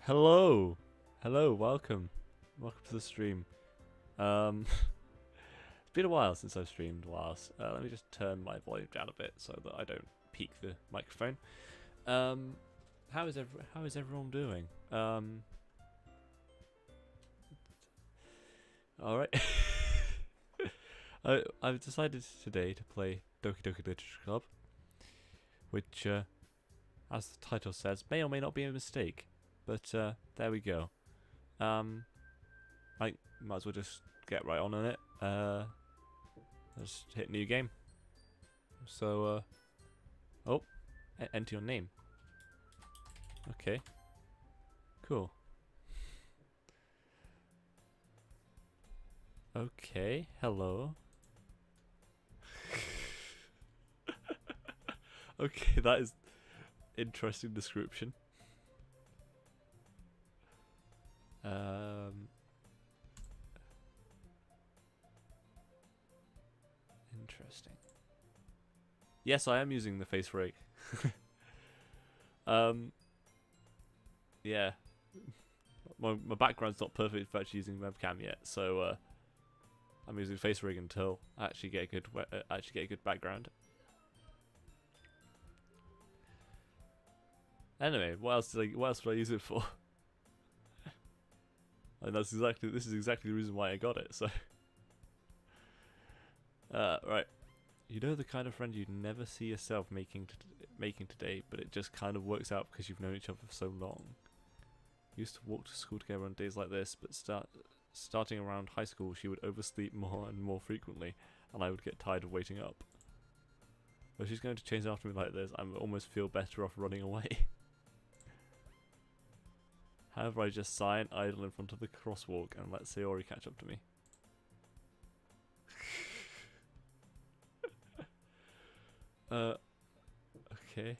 Hello, hello, welcome to the stream. It's been a while since I've streamed last. Let me just turn my volume down a bit so that I don't peak the microphone. How is everyone doing? All right. I've decided today to play Doki Doki Literature Club, which, as the title says, may or may not be a mistake. But there we go. I might as well just get right on it. Let's hit new game. So, oh, enter your name. Okay, cool. Okay, hello. Okay, that is interesting description. Interesting. Yes, I am using the face rig. Yeah. My background's not perfect for actually using webcam yet, so I'm using face rig until I actually get a good background. Anyway, what else would I use it for? And this is exactly the reason why I got it. So, right. You know the kind of friend you'd never see yourself making today, but it just kind of works out because you've known each other for so long. We used to walk to school together on days like this, but starting around high school, she would oversleep more and more frequently, and I would get tired of waiting up. If she's going to change after me like this, I almost feel better off running away. However, I just sigh and idle in front of the crosswalk and let Sayori catch up to me. Okay.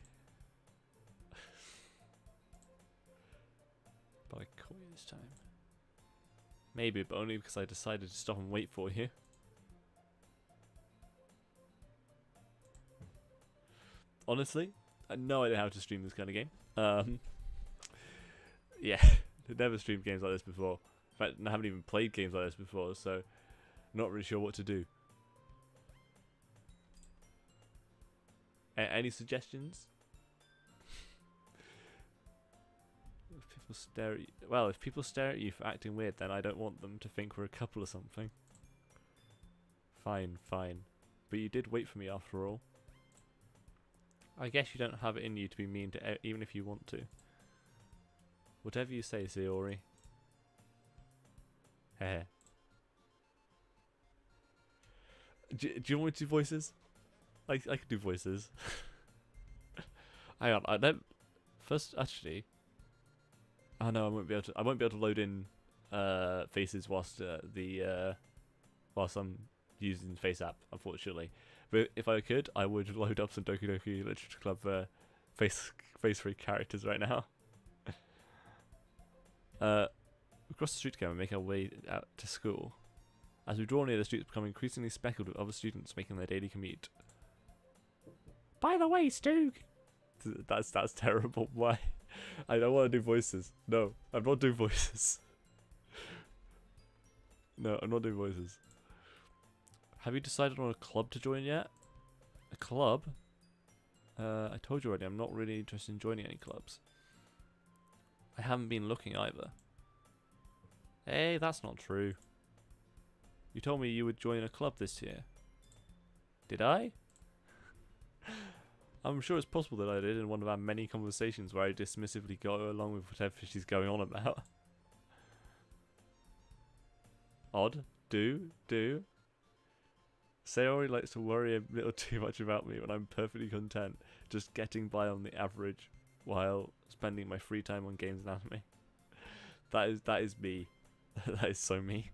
But I caught you this time. Maybe, but only because I decided to stop and wait for you. Honestly, I had no idea how to stream this kind of game. Yeah, I've never streamed games like this before. In fact, I haven't even played games like this before, so not really sure what to do. Any suggestions? If people stare at you for acting weird, then I don't want them to think we're a couple or something. Fine, fine. But you did wait for me after all. I guess you don't have it in you to be mean to even if you want to. Whatever you say, Sayori. Heh. Do you want me to do voices? I can do voices. Hang on, I don't. First, actually. Oh no, I won't be able to load in faces whilst whilst I'm using the face app, unfortunately. But if I could, I would load up some Doki Doki Literature Club face free characters right now. Across the street together, make our way out to school. As we draw near, the streets become increasingly speckled with other students making their daily commute. By the way, Stoog. That's terrible. Why? I don't want to do voices. No, I'm not doing voices. No, I'm not doing voices. Have you decided on a club to join yet? A club? I told you already, I'm not really interested in joining any clubs. I haven't been looking either. Hey, that's not true. You told me you would join a club this year. Did I? I'm sure it's possible that I did in one of our many conversations where I dismissively go along with whatever she's going on about. Odd. Do. Sayori likes to worry a little too much about me when I'm perfectly content just getting by on the average while spending my free time on games and anime. That is me. That is so me.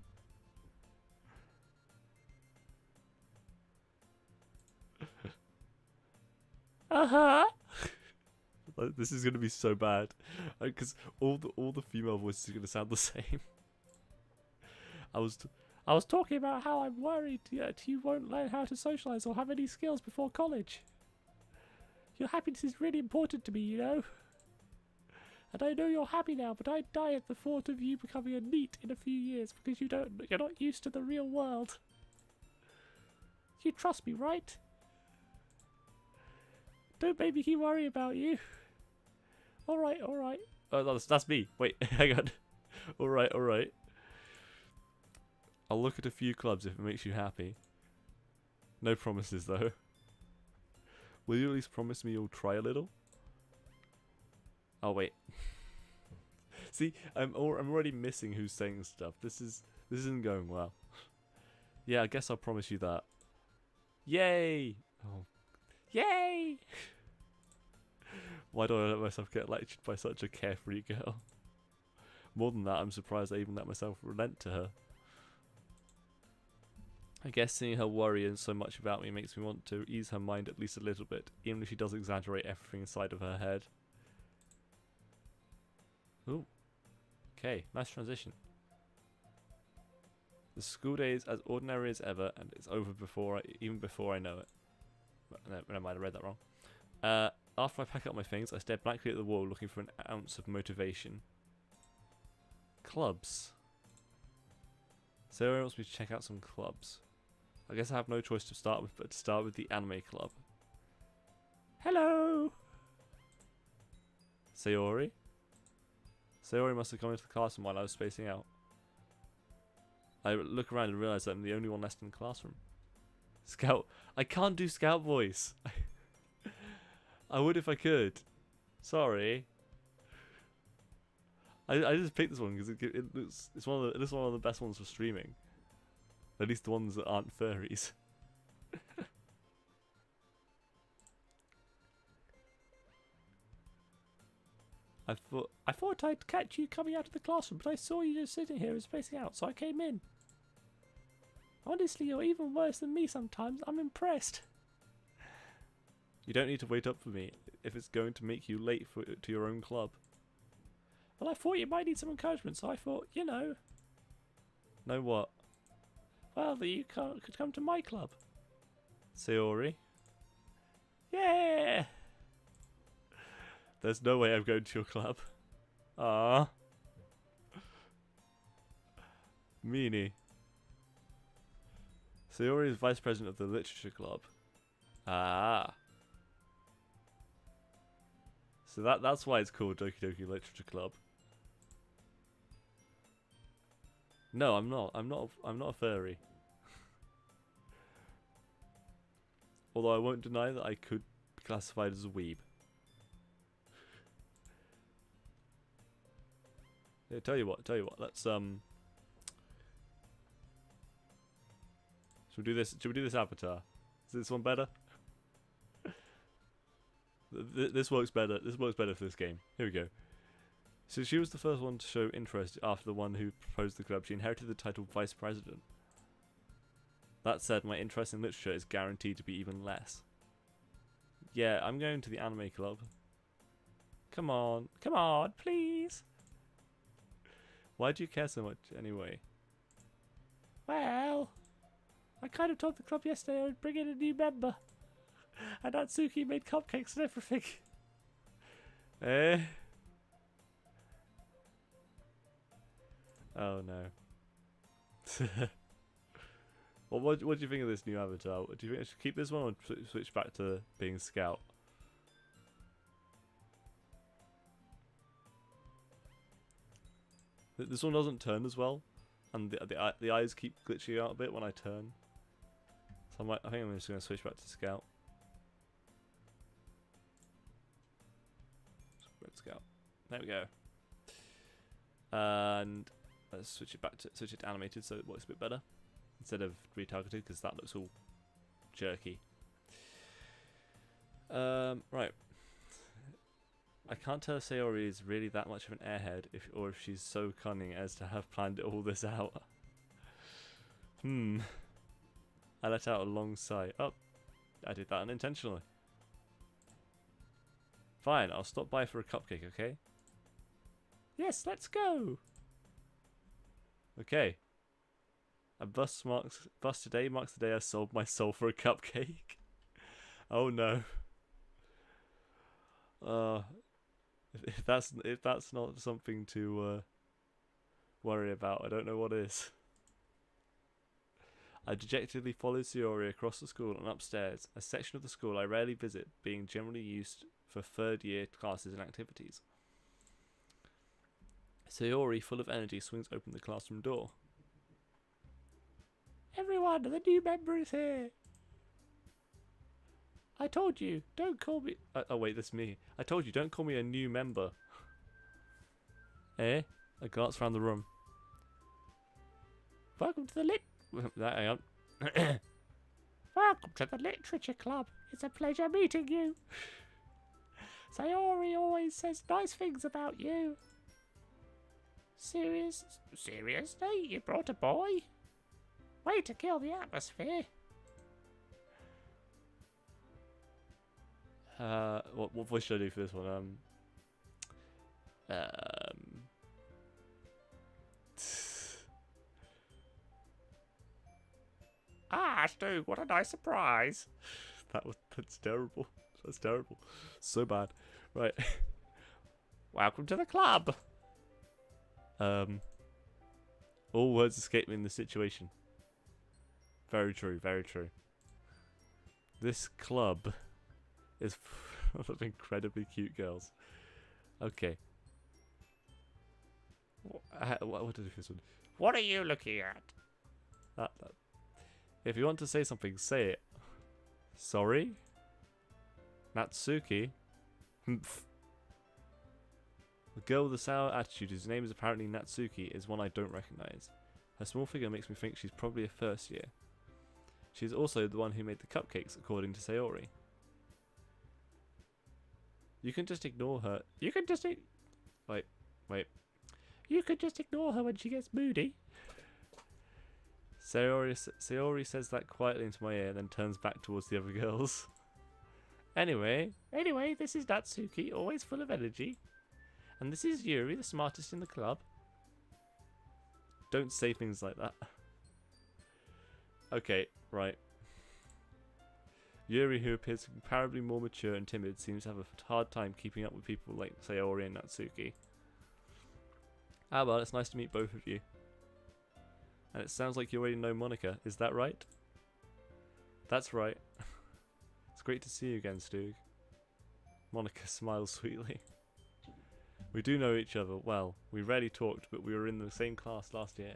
This is gonna be so bad because all the female voices are gonna sound the same. I was talking about how I'm worried that you won't learn how to socialize or have any skills before college. Your happiness is really important to me, you know. And I know you're happy now, but I'd die at the thought of you becoming a NEET in a few years because you're not used to the real world. You trust me, right? Don't make me keep worrying about you. Alright, alright. Oh, that's me. Wait, hang on. Alright, alright. I'll look at a few clubs if it makes you happy. No promises, though. Will you at least promise me you'll try a little? Oh, wait. See, I'm already missing who's saying stuff. This isn't going well. Yeah, I guess I'll promise you that. Yay! Oh. Yay! Why do I let myself get lectured by such a carefree girl? More than that, I'm surprised I even let myself relent to her. I guess seeing her worry so much about me makes me want to ease her mind at least a little bit, even if she does exaggerate everything inside of her head. Ooh. Okay, nice transition. The school day is as ordinary as ever, and it's over even before I know it. No, never mind, I read that wrong. After I pack up my things, I stare blankly at the wall looking for an ounce of motivation. Clubs. Sarah wants me to check out some clubs. I guess I have no choice to start with, but to start with the anime club. Hello! Sayori? Sayori must have come into the classroom while I was spacing out. I look around and realise that I'm the only one left in the classroom. Scout. I can't do Scout voice. I would if I could. Sorry. I just picked this one because it's one of the best ones for streaming. At least the ones that aren't furries. I thought I'd catch you coming out of the classroom, but I saw you just sitting here and spacing out, so I came in. Honestly, you're even worse than me sometimes. I'm impressed. You don't need to wait up for me if it's going to make you late to your own club. Well, I thought you might need some encouragement, so I thought, you know. Know what? Well, that you could come to my club. Sayori? Yeah! There's no way I'm going to your club. Ah. Meanie. Sayori is vice president of the literature club. Ah. So that's why it's called Doki Doki Literature Club. No, I'm not. I'm not a furry. Although I won't deny that I could be classified as a weeb. Yeah, tell you what, let's should we do this avatar? Is this one better? This works better. This works better for this game. Here we go. So she was the first one to show interest after the one who proposed the club. She inherited the title Vice President. That said, my interest in literature is guaranteed to be even less. Yeah, I'm going to the anime club. Come on, please. Why do you care so much anyway? Well, I kind of told the club yesterday I would bring in a new member. And Natsuki made cupcakes and everything. Eh? Oh no. Well, what do you think of this new avatar? Do you think I should keep this one or switch back to being Scout? This one doesn't turn as well, and the eyes keep glitching out a bit when I turn. So I think I'm just going to switch back to Scout. Scout. There we go. And let's switch it to animated so it works a bit better instead of retargeted because that looks all jerky. Right. I can't tell if Sayori is really that much of an airhead or if she's so cunning as to have planned all this out. I let out a long sigh. Oh, I did that unintentionally. Fine, I'll stop by for a cupcake, okay? Yes, let's go. Okay. A bus today marks the day I sold my soul for a cupcake. Oh no. if that's not something to worry about, I don't know what is. I dejectedly followed Sayori across the school and upstairs, a section of the school I rarely visit, being generally used for third-year classes and activities. Sayori, full of energy, swings open the classroom door. Everyone, the new member is here. I told you, don't call me... Oh wait, that's me. I told you, don't call me a new member. Eh? I glance around the room. Welcome to the Hang on. Welcome to the Literature Club. It's a pleasure meeting you. Sayori always says nice things about you. Seriously? You brought a boy? Way to kill the atmosphere. What voice should I do for this one? Ah, Stu, what a nice surprise. That's terrible. That's terrible. So bad. Right. Welcome to the club. All words escape me in this situation. Very true, very true. This club is full of incredibly cute girls. Okay. What did I do for this one? What are you looking at? That. If you want to say something, say it. Sorry? Natsuki? The girl with the sour attitude, whose name is apparently Natsuki, is one I don't recognize. Her small figure makes me think she's probably a first year. She's also the one who made the cupcakes, according to Sayori. You can just ignore her. You can just... Wait. You could just ignore her when she gets moody. Sayori says that quietly into my ear, then turns back towards the other girls. Anyway, this is Natsuki, always full of energy. And this is Yuri, the smartest in the club. Don't say things like that. Okay, right. Yuri, who appears comparably more mature and timid, seems to have a hard time keeping up with people like Sayori and Natsuki. Ah well, it's nice to meet both of you. And it sounds like you already know Monica, is that right? That's right. It's great to see you again, Stug. Monica smiles sweetly. We do know each other well. We rarely talked, but we were in the same class last year.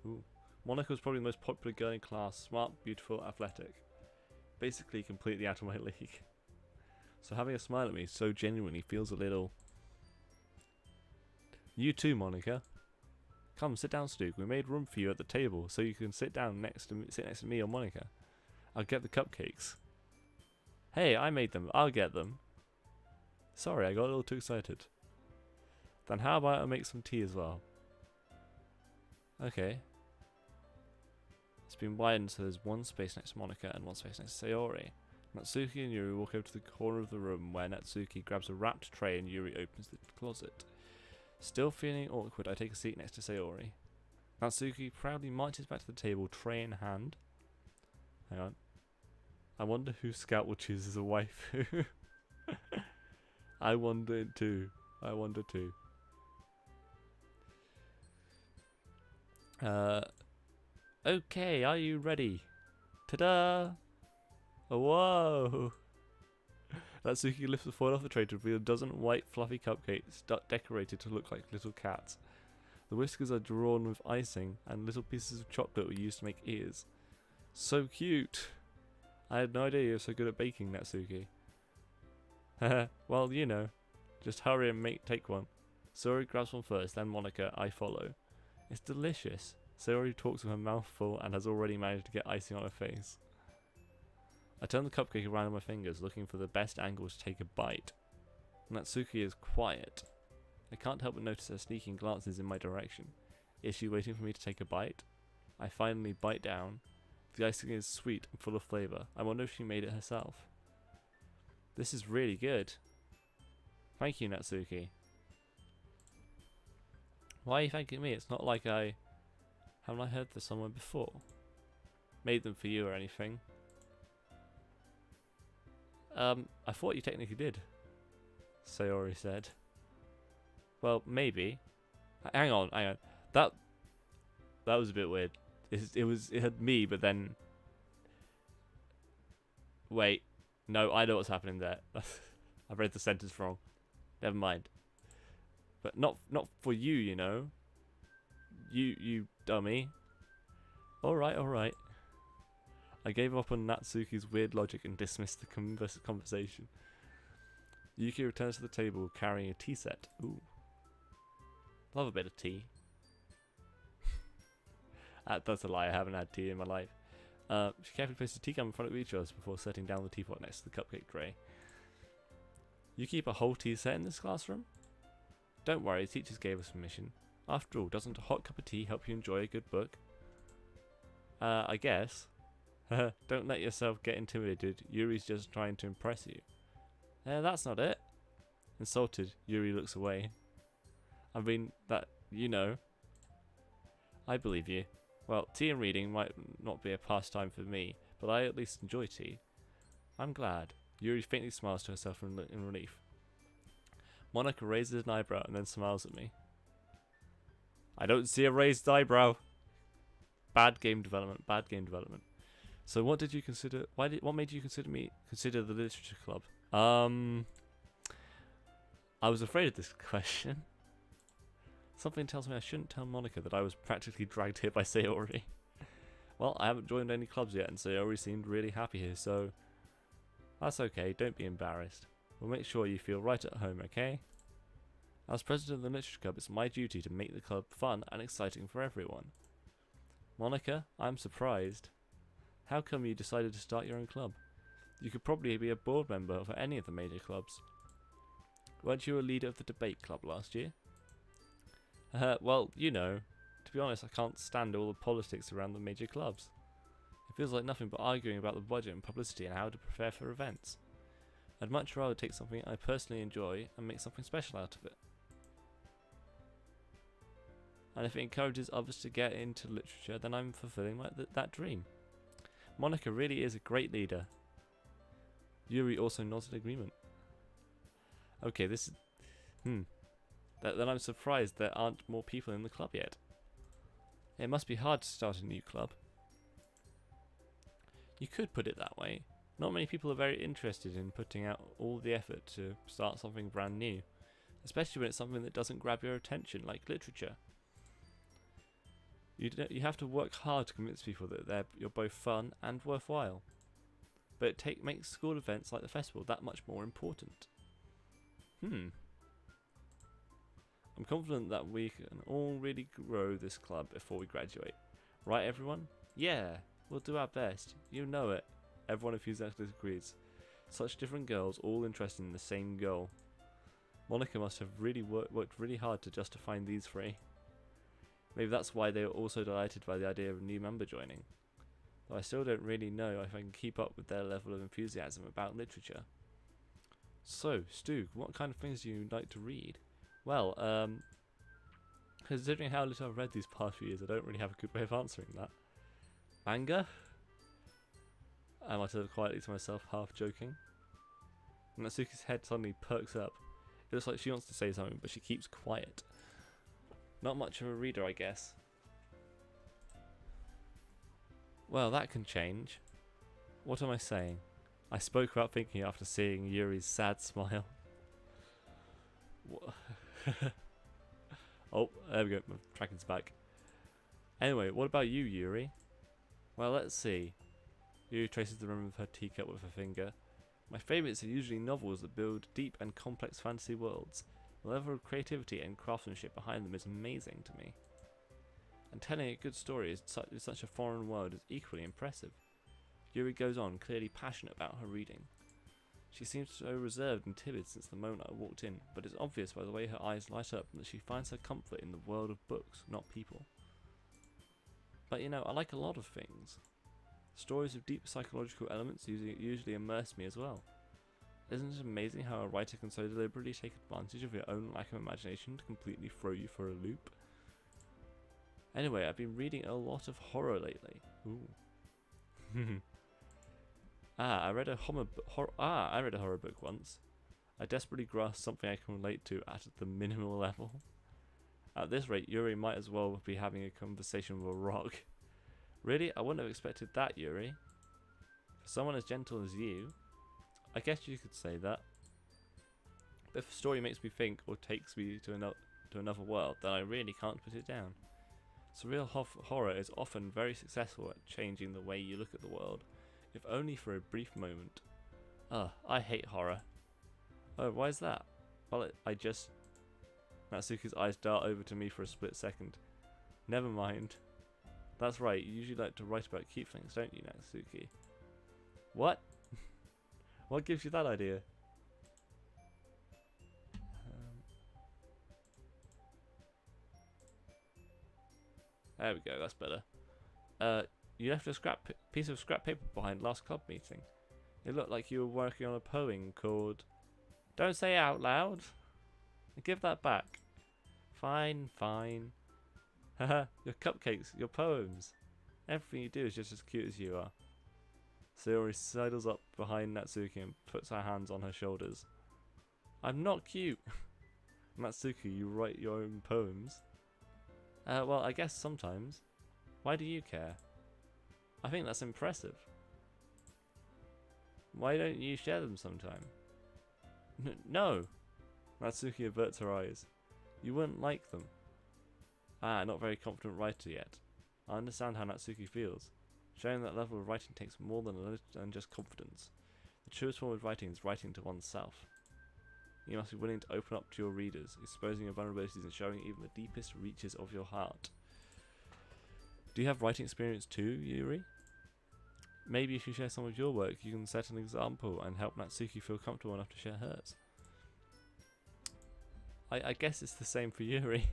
Ooh. Monica was probably the most popular girl in class, smart, beautiful, athletic. Basically completely out of my league. So having a smile at me so genuinely feels a little... You too, Monica. Come, sit down, Stug. We made room for you at the table, so you can sit next to me or Monica. I'll get the cupcakes. Hey, I made them. I'll get them. Sorry, I got a little too excited. Then how about I make some tea as well? Okay. It's been widened so there's one space next to Monica and one space next to Sayori. Natsuki and Yuri walk over to the corner of the room where Natsuki grabs a wrapped tray and Yuri opens the closet. Still feeling awkward, I take a seat next to Sayori. Natsuki proudly marches back to the table, tray in hand. Hang on. I wonder who Scout will choose as a waifu. I wonder too. Okay, are you ready? Ta-da! Oh, whoa! Natsuki lifts the foil off the tray to reveal a dozen white fluffy cupcakes decorated to look like little cats. The whiskers are drawn with icing, and little pieces of chocolate were used to make ears. So cute! I had no idea you were so good at baking, Natsuki. Well, you know. Just hurry and take one. Sayori grabs one first, then Monica, I follow. It's delicious. Sayori talks with her mouth full and has already managed to get icing on her face. I turn the cupcake around in my fingers, looking for the best angle to take a bite. Natsuki is quiet. I can't help but notice her sneaking glances in my direction. Is she waiting for me to take a bite? I finally bite down. The icing is sweet and full of flavour. I wonder if she made it herself. This is really good. Thank you, Natsuki. Why are you thanking me? It's not like haven't I heard this somewhere before? Made them for you or anything? I thought you technically did, Sayori said. Well, maybe. Hang on, hang on. That was a bit weird. It had me, but then wait, no, I know what's happening there. I've read the sentence wrong. Never mind. But not for you, you know. You dummy. All right. I gave up on Natsuki's weird logic and dismissed the conversation. Yuki returns to the table carrying a tea set. Ooh. Love a bit of tea. That's a lie, I haven't had tea in my life. She carefully placed a tea cup in front of each of us before setting down the teapot next to the cupcake tray. You keep a whole tea set in this classroom? Don't worry, the teachers gave us permission. After all, doesn't a hot cup of tea help you enjoy a good book? I guess. Don't let yourself get intimidated. Yuri's just trying to impress you. That's not it. Insulted, Yuri looks away. I mean, that, you know. I believe you. Well, tea and reading might not be a pastime for me, but I at least enjoy tea. I'm glad. Yuri faintly smiles to herself in relief. Monica raises an eyebrow and then smiles at me. I don't see a raised eyebrow. Bad game development. So what did you consider? What made you consider the literature club? I was afraid of this question. Something tells me I shouldn't tell Monica that I was practically dragged here by Sayori. Well, I haven't joined any clubs yet, and Sayori seemed really happy here, so that's okay. Don't be embarrassed. We'll make sure you feel right at home, okay? As president of the literature club, it's my duty to make the club fun and exciting for everyone. Monica, I'm surprised. How come you decided to start your own club? You could probably be a board member for any of the major clubs. Weren't you a leader of the debate club last year? Well, you know, to be honest, I can't stand all the politics around the major clubs. It feels like nothing but arguing about the budget and publicity and how to prepare for events. I'd much rather take something I personally enjoy and make something special out of it. And if it encourages others to get into literature, then I'm fulfilling that dream. Monica really is a great leader. Yuri also nods in agreement. Okay, this is... Then I'm surprised there aren't more people in the club yet. It must be hard to start a new club. You could put it that way. Not many people are very interested in putting out all the effort to start something brand new, especially when it's something that doesn't grab your attention, like literature. You have to work hard to convince people that you're both fun and worthwhile. But it makes school events like the festival that much more important. I'm confident that we can all really grow this club before we graduate. Right, everyone? Yeah, we'll do our best. You know it. Everyone enthusiastically agrees. Such different girls, all interested in the same goal. Monica must have really worked really hard to just to find these three. Maybe that's why they were also delighted by the idea of a new member joining. Though I still don't really know if I can keep up with their level of enthusiasm about literature. So, Stu, what kind of things do you like to read? Well, considering how little I've read these past few years, I don't really have a good way of answering that. Manga? I muttered quietly to myself, half joking. Natsuki's head suddenly perks up. It looks like she wants to say something, but she keeps quiet. Not much of a reader, I guess. Well, that can change. What am I saying? I spoke without thinking after seeing Yuri's sad smile. Oh, there we go. My tracking's back. Anyway, what about you, Yuri? Well, let's see. Yuri traces the rim of her teacup with her finger. My favourites are usually novels that build deep and complex fantasy worlds. The level of creativity and craftsmanship behind them is amazing to me. And telling a good story in such a foreign world is equally impressive. Yuri goes on, clearly passionate about her reading. She seems so reserved and timid since the moment I walked in, but it's obvious by the way her eyes light up that she finds her comfort in the world of books, not people. But you know, I like a lot of things. Stories with deep psychological elements usually immerse me as well. Isn't it amazing how a writer can so deliberately take advantage of your own lack of imagination to completely throw you for a loop? Anyway, I've been reading a lot of horror lately. Ooh. I read a horror book once. I desperately grasp something I can relate to at the minimal level. At this rate, Yuri might as well be having a conversation with a rock. Really? I wouldn't have expected that, Yuri. For someone as gentle as you, I guess you could say that. But if a story makes me think or takes me to another world, then I really can't put it down. Surreal horror is often very successful at changing the way you look at the world, if only for a brief moment. Ugh, I hate horror. Oh, why is that? Well, I just... Natsuki's eyes dart over to me for a split second. Never mind. That's right, you usually like to write about cute things, don't you, Natsuki? What? What gives you that idea? There we go, that's better. You left a piece of scrap paper behind last club meeting. It looked like you were working on a poem called... Don't say it out loud! Give that back. Fine, fine. Haha, your cupcakes, your poems. Everything you do is just as cute as you are. Sayori sidles up behind Natsuki and puts her hands on her shoulders. I'm not cute! Natsuki, you write your own poems? Well, I guess sometimes. Why do you care? I think that's impressive. Why don't you share them sometime? No! Natsuki averts her eyes. You wouldn't like them. Ah, not very confident writer yet. I understand how Natsuki feels. Sharing that level of writing takes more than just confidence. The truest form of writing is writing to oneself. You must be willing to open up to your readers, exposing your vulnerabilities and showing even the deepest reaches of your heart. Do you have writing experience too, Yuri? Maybe if you share some of your work, you can set an example and help Natsuki feel comfortable enough to share hers. I guess it's the same for Yuri.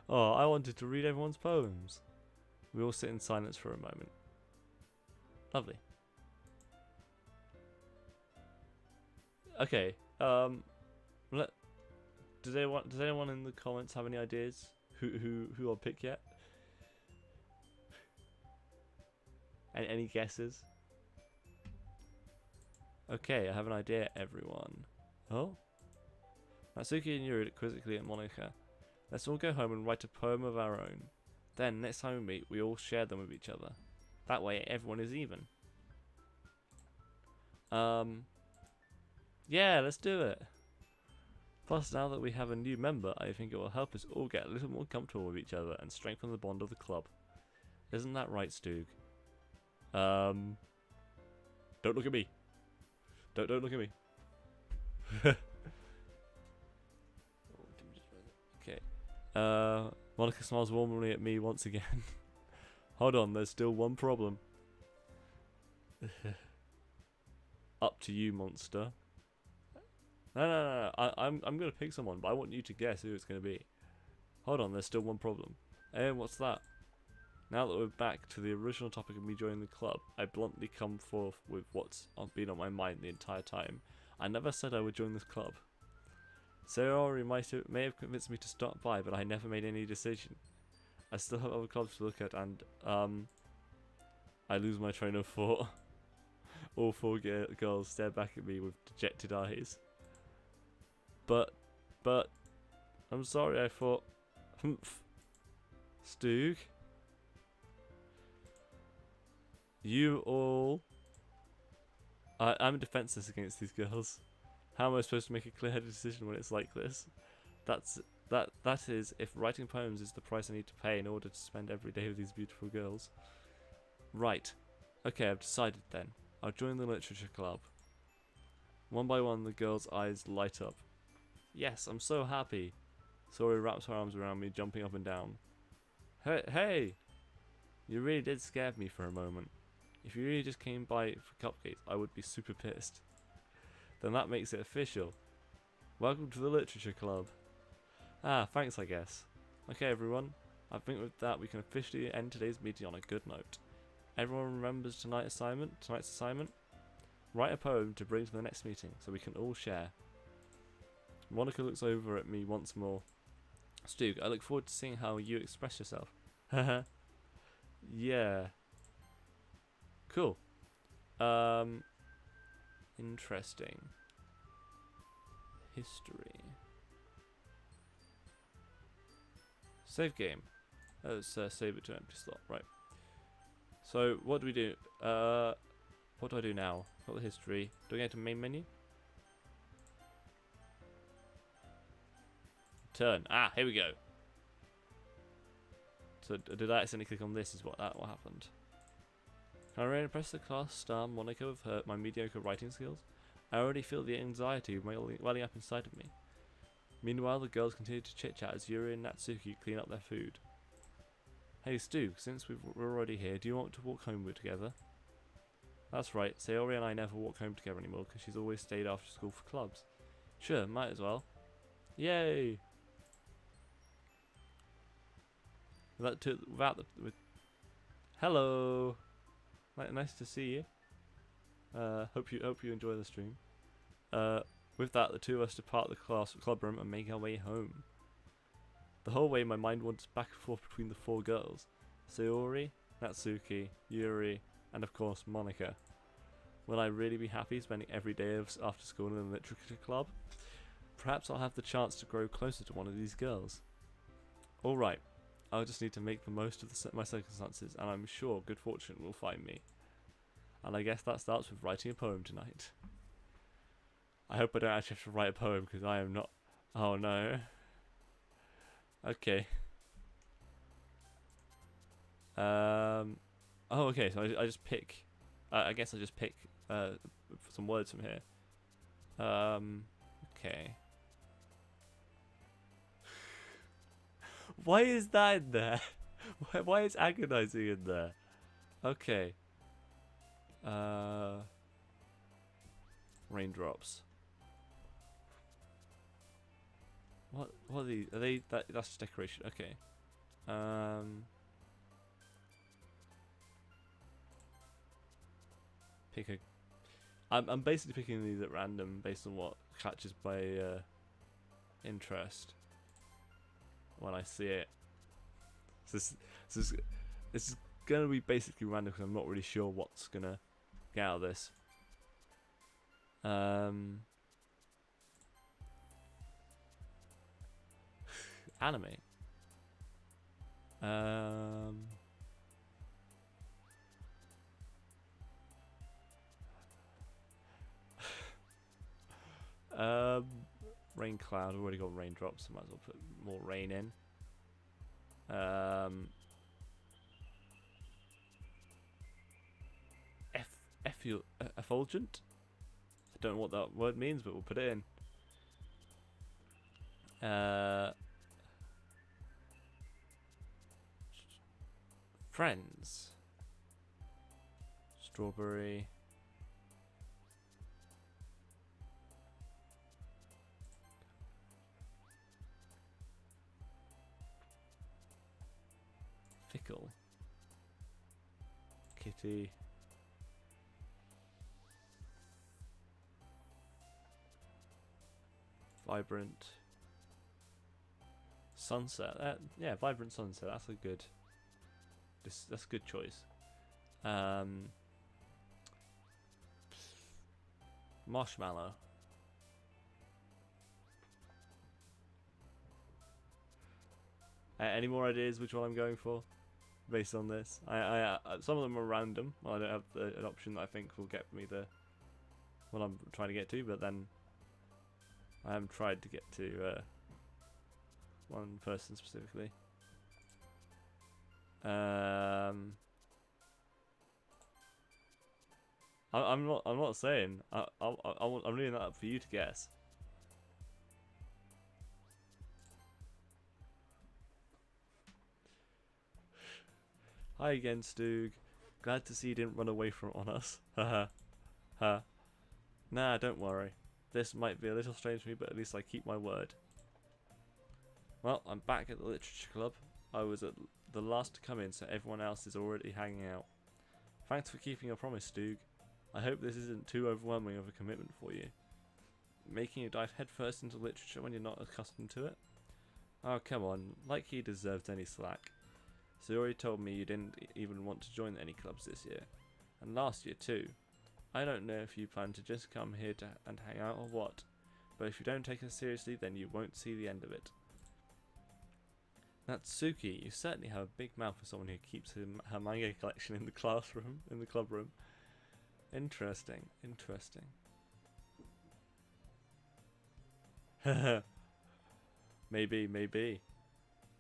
Oh, I wanted to read everyone's poems. We all sit in silence for a moment. Lovely. Okay. Does anyone in the comments have any ideas who I'll pick yet? Any guesses? Okay, I have an idea, everyone. Oh? Natsuki and Yuri look quizzically at Monica. Let's all go home and write a poem of our own. Then, next time we meet, we all share them with each other. That way, everyone is even. Yeah, let's do it. Plus, now that we have a new member, I think it will help us all get a little more comfortable with each other and strengthen the bond of the club. Isn't that right, Stoog? Don't look at me. Don't look at me. Okay. Monica smiles warmly at me once again. Hold on, there's still one problem. Up to you, monster. No. I'm gonna pick someone, but I want you to guess who it's gonna be. Hold on, there's still one problem. What's that? Now that we're back to the original topic of me joining the club, I bluntly come forth with what's been on my mind the entire time. I never said I would join this club. Sayori may have convinced me to stop by, but I never made any decision. I still have other clubs to look at, and I lose my train of thought. All four girls stare back at me with dejected eyes. But, I'm sorry, I thought... Stoog? You all... I'm defenseless against these girls. How am I supposed to make a clear-headed decision when it's like this? That is, if writing poems is the price I need to pay in order to spend every day with these beautiful girls. Right. Okay, I've decided then. I'll join the literature club. One by one, the girls' eyes light up. Yes, I'm so happy. Sori wraps her arms around me, jumping up and down. Hey! You really did scare me for a moment. If you really just came by for cupcakes, I would be super pissed. Then that makes it official. Welcome to the literature club. Ah, thanks I guess. Okay everyone, I think with that we can officially end today's meeting on a good note. Everyone remembers tonight's assignment? Write a poem to bring to the next meeting so we can all share. Monica looks over at me once more. Stoog, I look forward to seeing how you express yourself. Haha. Yeah. Cool. Interesting. history. Save game. Oh, it's save it to empty slot. Right. So what do we do? What do I do now? Got the history. Do I go to main menu? Turn. Ah, here we go. So did I accidentally click on this? Is what happened? Can I really impress the class star Monica with my mediocre writing skills? I already feel the anxiety welling up inside of me. Meanwhile, the girls continue to chit-chat as Yuri and Natsuki clean up their food. Hey Stu, since we're already here, do you want to walk home together? That's right, Sayori and I never walk home together anymore because she's always stayed after school for clubs. Sure, might as well. Yay! Hello! Nice to see you. Hope you enjoy the stream. With that, the two of us depart the club room and make our way home. The whole way, my mind wanders back and forth between the four girls: Sayori, Natsuki, Yuri, and of course Monica. Will I really be happy spending every day after school in the literature club? Perhaps I'll have the chance to grow closer to one of these girls. Alright, I'll just need to make the most of my circumstances, and I'm sure good fortune will find me. And I guess that starts with writing a poem tonight. I hope I don't actually have to write a poem, because I am not... Oh no. Okay. Oh, okay, so I just pick... I guess I just pick some words from here. Okay. Why is that in there? Why is agonizing in there? Okay. Raindrops. What are these? Are they that's just decoration. Okay. Pick a I'm basically picking these at random based on what catches my interest when I see it. So this is gonna be basically random because I'm not really sure what's gonna get out of this. Anime. Rain cloud. We've already got raindrops, so might as well put more rain in. Effulgent. I don't know what that word means, but we'll put it in. Friends. Strawberry. Fickle. Kitty. Vibrant. Sunset. Yeah, vibrant sunset. That's a good. That's a good choice. Marshmallow. Any more ideas which one I'm going for based on this? Some of them are random. Well, I don't have an option that I think will get me the what I'm trying to get to, but then I haven't tried to get to one person specifically. I'm not saying. I'm leaving that up for you to guess. Hi again, Stug. Glad to see you didn't run away on us. Haha. Ha. Nah, don't worry. This might be a little strange for me, but at least I keep my word. Well, I'm back at the Literature Club. I was at the last to come in, so everyone else is already hanging out. Thanks for keeping your promise, Stug. I hope this isn't too overwhelming of a commitment for you. Making you dive headfirst into literature when you're not accustomed to it? Oh, come on. Like he deserves any slack. Sayori told me you didn't even want to join any clubs this year. And last year too. I don't know if you plan to just come here and hang out or what. but if you don't take her seriously, then you won't see the end of it. Natsuki, you certainly have a big mouth for someone who keeps her manga collection in the classroom, in the club room. Interesting, interesting. maybe.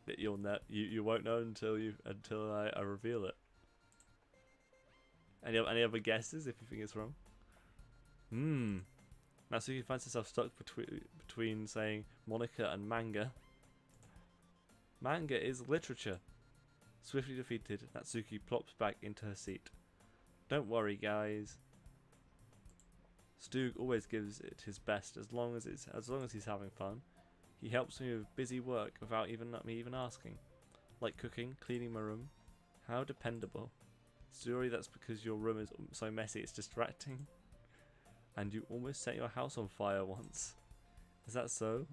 But you won't know until I reveal it. Any other guesses if you think it's wrong? Natsuki finds herself stuck between saying Monica and manga. Manga is literature. Swiftly defeated, Natsuki plops back into her seat. Don't worry, guys. Stug always gives it his best as long as he's having fun. He helps me with busy work without me even asking. Like cooking, cleaning my room. How dependable. Sorry, that's because your room is so messy it's distracting. And you almost set your house on fire once. Is that so?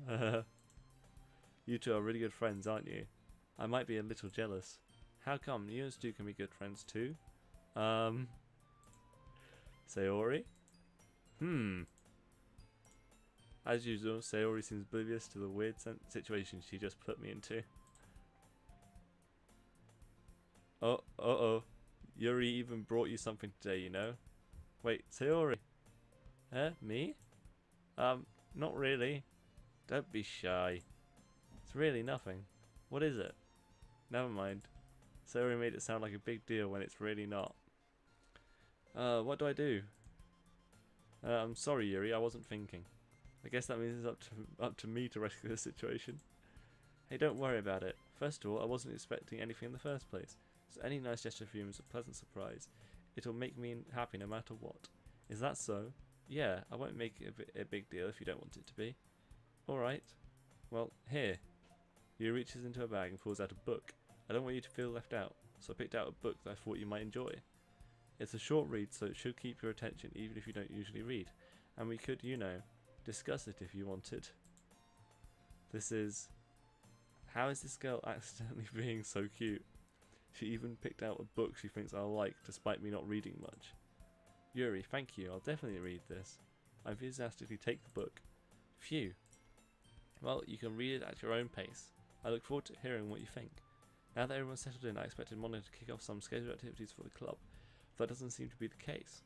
You two are really good friends, aren't you? I might be a little jealous. How come? You and Stu can be good friends too? Sayori? As usual, Sayori seems oblivious to the weird situation she just put me into. Uh-oh. Yuri even brought you something today, you know? Wait, Sayori? Me? Not really. Don't be shy. It's really nothing. What is it? Never mind. Sayori made it sound like a big deal when it's really not. What do I do? I'm sorry, Yuri, I wasn't thinking. I guess that means it's up to me to rescue the situation. Hey, don't worry about it. First of all, I wasn't expecting anything in the first place, so any nice gesture for you is a pleasant surprise. It'll make me happy no matter what. Is that so? Yeah, I won't make it a big deal if you don't want it to be. Alright. Well, here. He reaches into her bag and pulls out a book. I don't want you to feel left out, so I picked out a book that I thought you might enjoy. It's a short read, so it should keep your attention even if you don't usually read. And we could, you know, discuss it if you wanted. This is... How is this girl accidentally being so cute? She even picked out a book she thinks I'll like, despite me not reading much. Yuri, thank you, I'll definitely read this. I enthusiastically take the book. Phew. Well, you can read it at your own pace. I look forward to hearing what you think. Now that everyone's settled in, I expected Monica to kick off some scheduled activities for the club. That doesn't seem to be the case.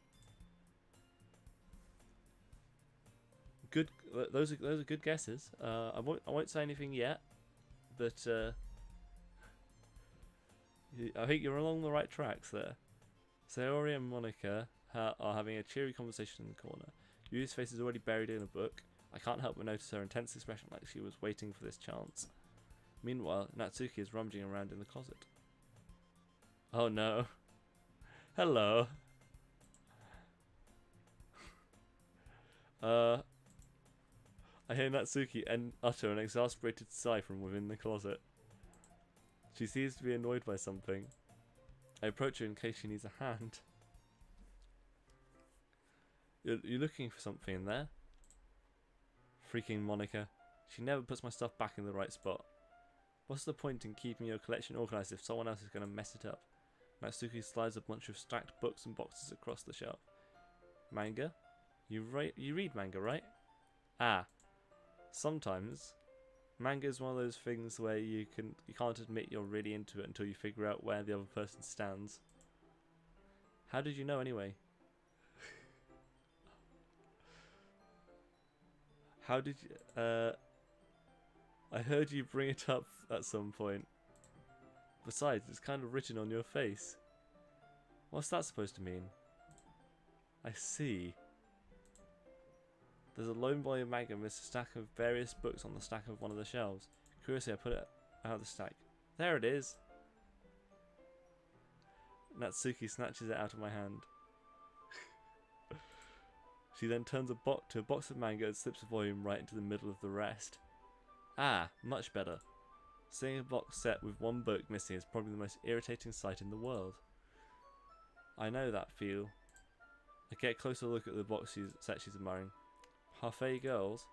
Good. Those are good guesses. I won't say anything yet, but I think you're along the right tracks there. Sayori and Monica are having a cheery conversation in the corner. Yu's face is already buried in a book. I can't help but notice her intense expression, like she was waiting for this chance. Meanwhile, Natsuki is rummaging around in the closet. Oh no. Hello. I hear Natsuki utter an exasperated sigh from within the closet. She seems to be annoyed by something. I approach her in case she needs a hand. You're looking for something in there? Freaking Monica. She never puts my stuff back in the right spot. What's the point in keeping your collection organised if someone else is going to mess it up? Natsuki slides a bunch of stacked books and boxes across the shelf. Manga? You read manga, right? Ah. Sometimes. Manga is one of those things where you can't admit you're really into it until you figure out where the other person stands. How did you know anyway? How did you... I heard you bring it up at some point. Besides, it's kind of written on your face. What's that supposed to mean? I see. There's a lone volume manga with a stack of various books on the stack of one of the shelves. Curiously, I put it out of the stack. There it is! Natsuki snatches it out of my hand. She then turns to a box of manga and slips a volume right into the middle of the rest. Ah, much better. Seeing a box set with one book missing is probably the most irritating sight in the world. I know that feel. I get a closer look at the box set she's admiring. Parfait Girls?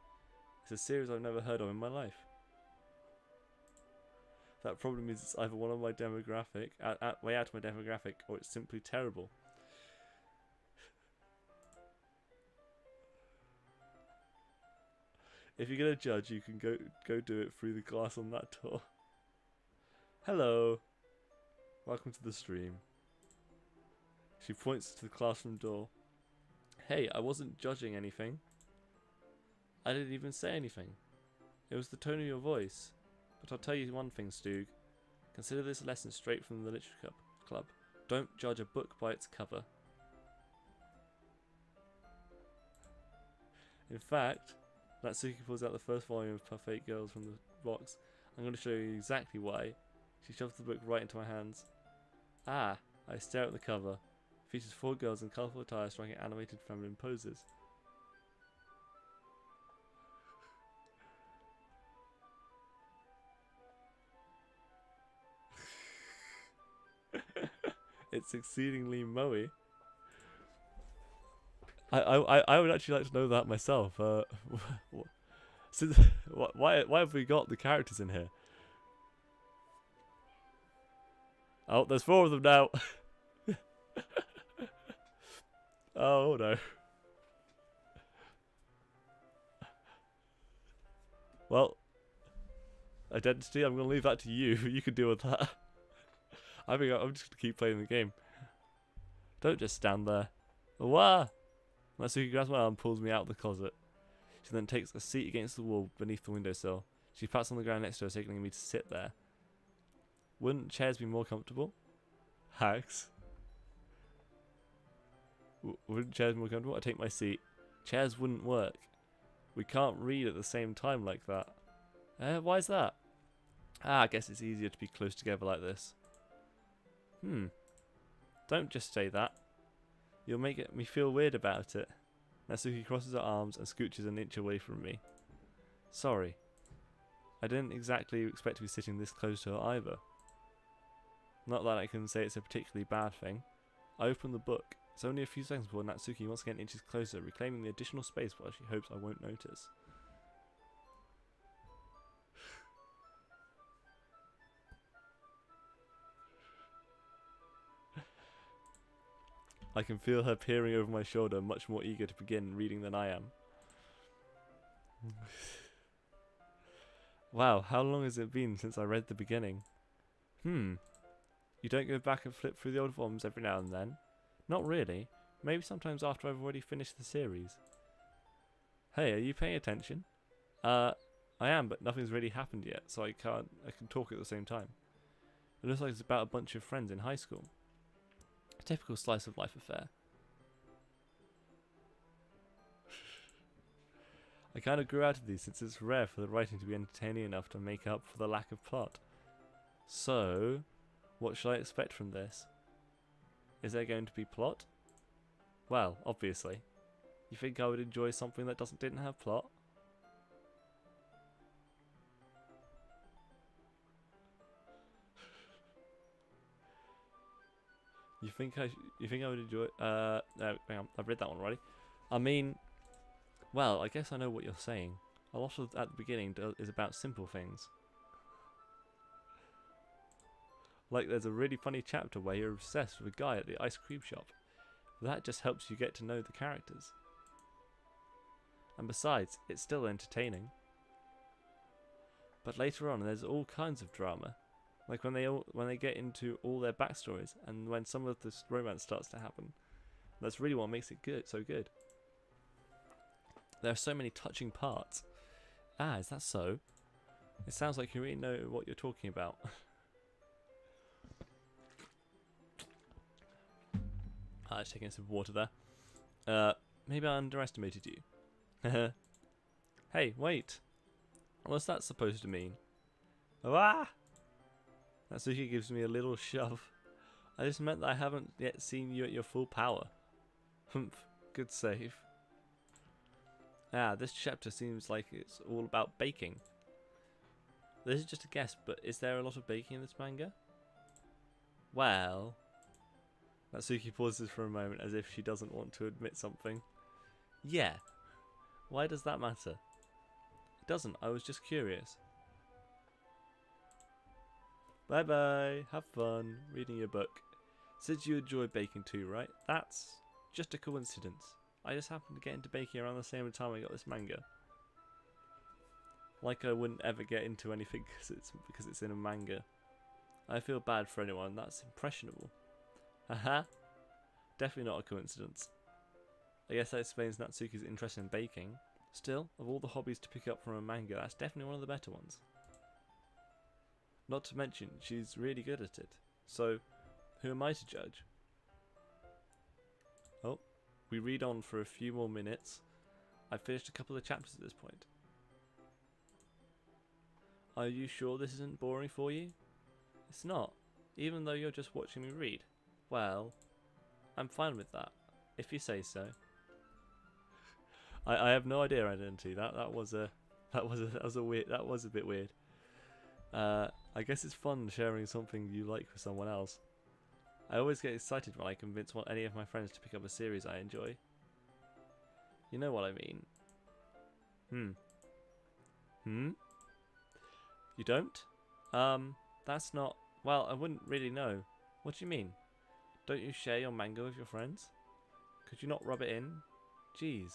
It's a series I've never heard of in my life. That probably means it's either one of my demographic, way out of my demographic, or it's simply terrible. If you're gonna judge, you can go do it through the glass on that door. Hello. Welcome to the stream. She points to the classroom door. Hey, I wasn't judging anything. I didn't even say anything. It was the tone of your voice. But I'll tell you one thing, Stug. Consider this lesson straight from the Literature Club. Don't judge a book by its cover. In fact, Natsuki pulls out the first volume of Perfect Girls from the box. I'm going to show you exactly why. She shoves the book right into my hands. Ah, I stare at the cover. It features 4 girls in colourful attire striking animated feminine poses. It's exceedingly moey. I would actually like to know that myself. Since, why have we got the characters in here? Oh, there's 4 of them now. Oh no. Well, identity, I'm going to leave that to you. You can deal with that. I think I'm just going to keep playing the game. Don't just stand there. Wah! Natsuki grabs my arm and pulls me out of the closet. She then takes a seat against the wall beneath the windowsill. She pats on the ground next to her, signaling me to sit there. Wouldn't chairs be more comfortable? Hags. Wouldn't chairs be more comfortable? I take my seat. Chairs wouldn't work. We can't read at the same time like that. Why is that? I guess it's easier to be close together like this. Don't just say that. You'll make me feel weird about it. Natsuki crosses her arms and scooches an inch away from me. Sorry. I didn't exactly expect to be sitting this close to her either. Not that I can say it's a particularly bad thing. I open the book. It's only a few seconds before Natsuki once again inches closer, reclaiming the additional space while she hopes I won't notice. I can feel her peering over my shoulder, much more eager to begin reading than I am. Wow, how long has it been since I read the beginning? You don't go back and flip through the old volumes every now and then? Not really. Maybe sometimes after I've already finished the series. Hey, are you paying attention? I am, but nothing's really happened yet, so I can talk at the same time. It looks like it's about a bunch of friends in high school. A typical slice of life affair. I kind of grew out of these since it's rare for the writing to be entertaining enough to make up for the lack of plot. So, what should I expect from this? Is there going to be plot? Well, obviously. You think I would enjoy something that didn't have plot? You think I would enjoy? No, hang on. I've read that one already. I mean, well, I guess I know what you're saying. A lot of at the beginning is about simple things. Like there's a really funny chapter where you're obsessed with a guy at the ice cream shop. That just helps you get to know the characters. And besides, it's still entertaining. But later on, there's all kinds of drama. Like when they get into all their backstories, and when some of this romance starts to happen. That's really what makes it so good. There are so many touching parts. Ah, is that so? It sounds like you really know what you're talking about. Just taking a sip of water there. Maybe I underestimated you. Hey, wait. What's that supposed to mean? Ah! Natsuki gives me a little shove. I just meant that I haven't yet seen you at your full power. Humph, good save. Ah, this chapter seems like it's all about baking. This is just a guess, but is there a lot of baking in this manga? Well... Natsuki pauses for a moment as if she doesn't want to admit something. Yeah. Why does that matter? It doesn't, I was just curious. Bye bye, have fun reading your book. Since you enjoy baking too, right? That's just a coincidence. I just happened to get into baking around the same time I got this manga. Like I wouldn't ever get into anything because it's in a manga. I feel bad for anyone that's impressionable. Haha. Definitely not a coincidence. I guess that explains Natsuki's interest in baking. Still, of all the hobbies to pick up from a manga, that's definitely one of the better ones. Not to mention, she's really good at it. So, who am I to judge? Oh, we read on for a few more minutes. I've finished a couple of chapters at this point. Are you sure this isn't boring for you? It's not, even though you're just watching me read. Well, I'm fine with that, if you say so. I have no idea identity. That was a bit weird. I guess it's fun sharing something you like with someone else. I always get excited when I convince any of my friends to pick up a series I enjoy. You know what I mean. You don't? That's not... Well, I wouldn't really know. What do you mean? Don't you share your manga with your friends? Could you not rub it in? Jeez.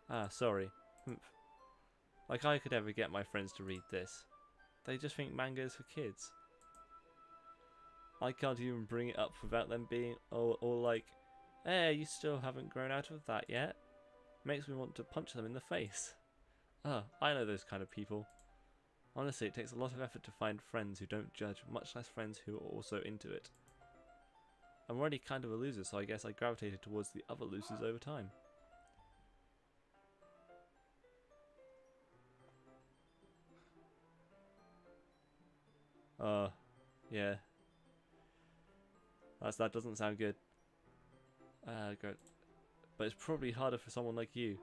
Ah, sorry. Like I could ever get my friends to read this. They just think manga is for kids. I can't even bring it up without them being all like, "Hey, you still haven't grown out of that yet." Makes me want to punch them in the face. Ah, I know those kind of people. Honestly, it takes a lot of effort to find friends who don't judge, much less friends who are also into it. I'm already kind of a loser, so I guess I gravitated towards the other losers over time. Yeah. That doesn't sound good. Good. But it's probably harder for someone like you.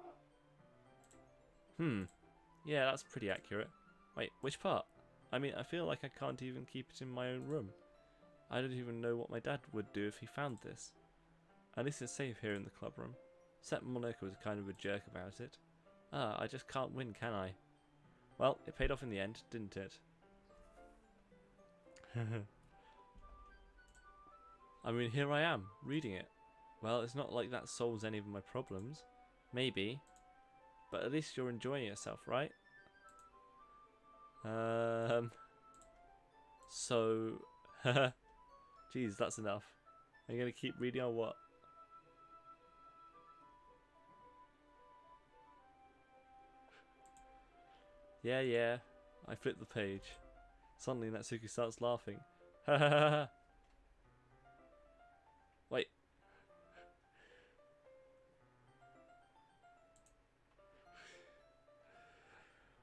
Yeah, that's pretty accurate. Wait, which part? I mean, I feel like I can't even keep it in my own room. I don't even know what my dad would do if he found this. At least it's safe here in the club room. Except Monaco was kind of a jerk about it. Ah, I just can't win, can I? Well, it paid off in the end, didn't it? I mean, here I am, reading it. Well, it's not like that solves any of my problems. Maybe. But at least you're enjoying yourself, right? So... Jeez, that's enough. I'm gonna keep reading on what? Yeah. I flip the page. Suddenly Natsuki starts laughing. Wait.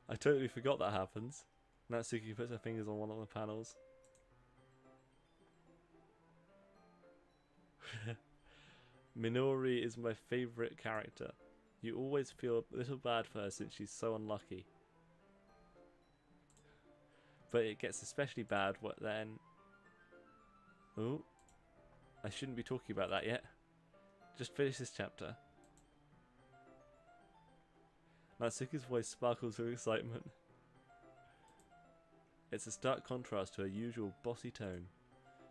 I totally forgot that happens. Natsuki puts her fingers on one of the panels. Minori is my favourite character. You always feel a little bad for her since she's so unlucky. But it gets especially bad then... Oh. I shouldn't be talking about that yet. Just finish this chapter. Natsuki's voice sparkles with excitement. It's a stark contrast to her usual bossy tone.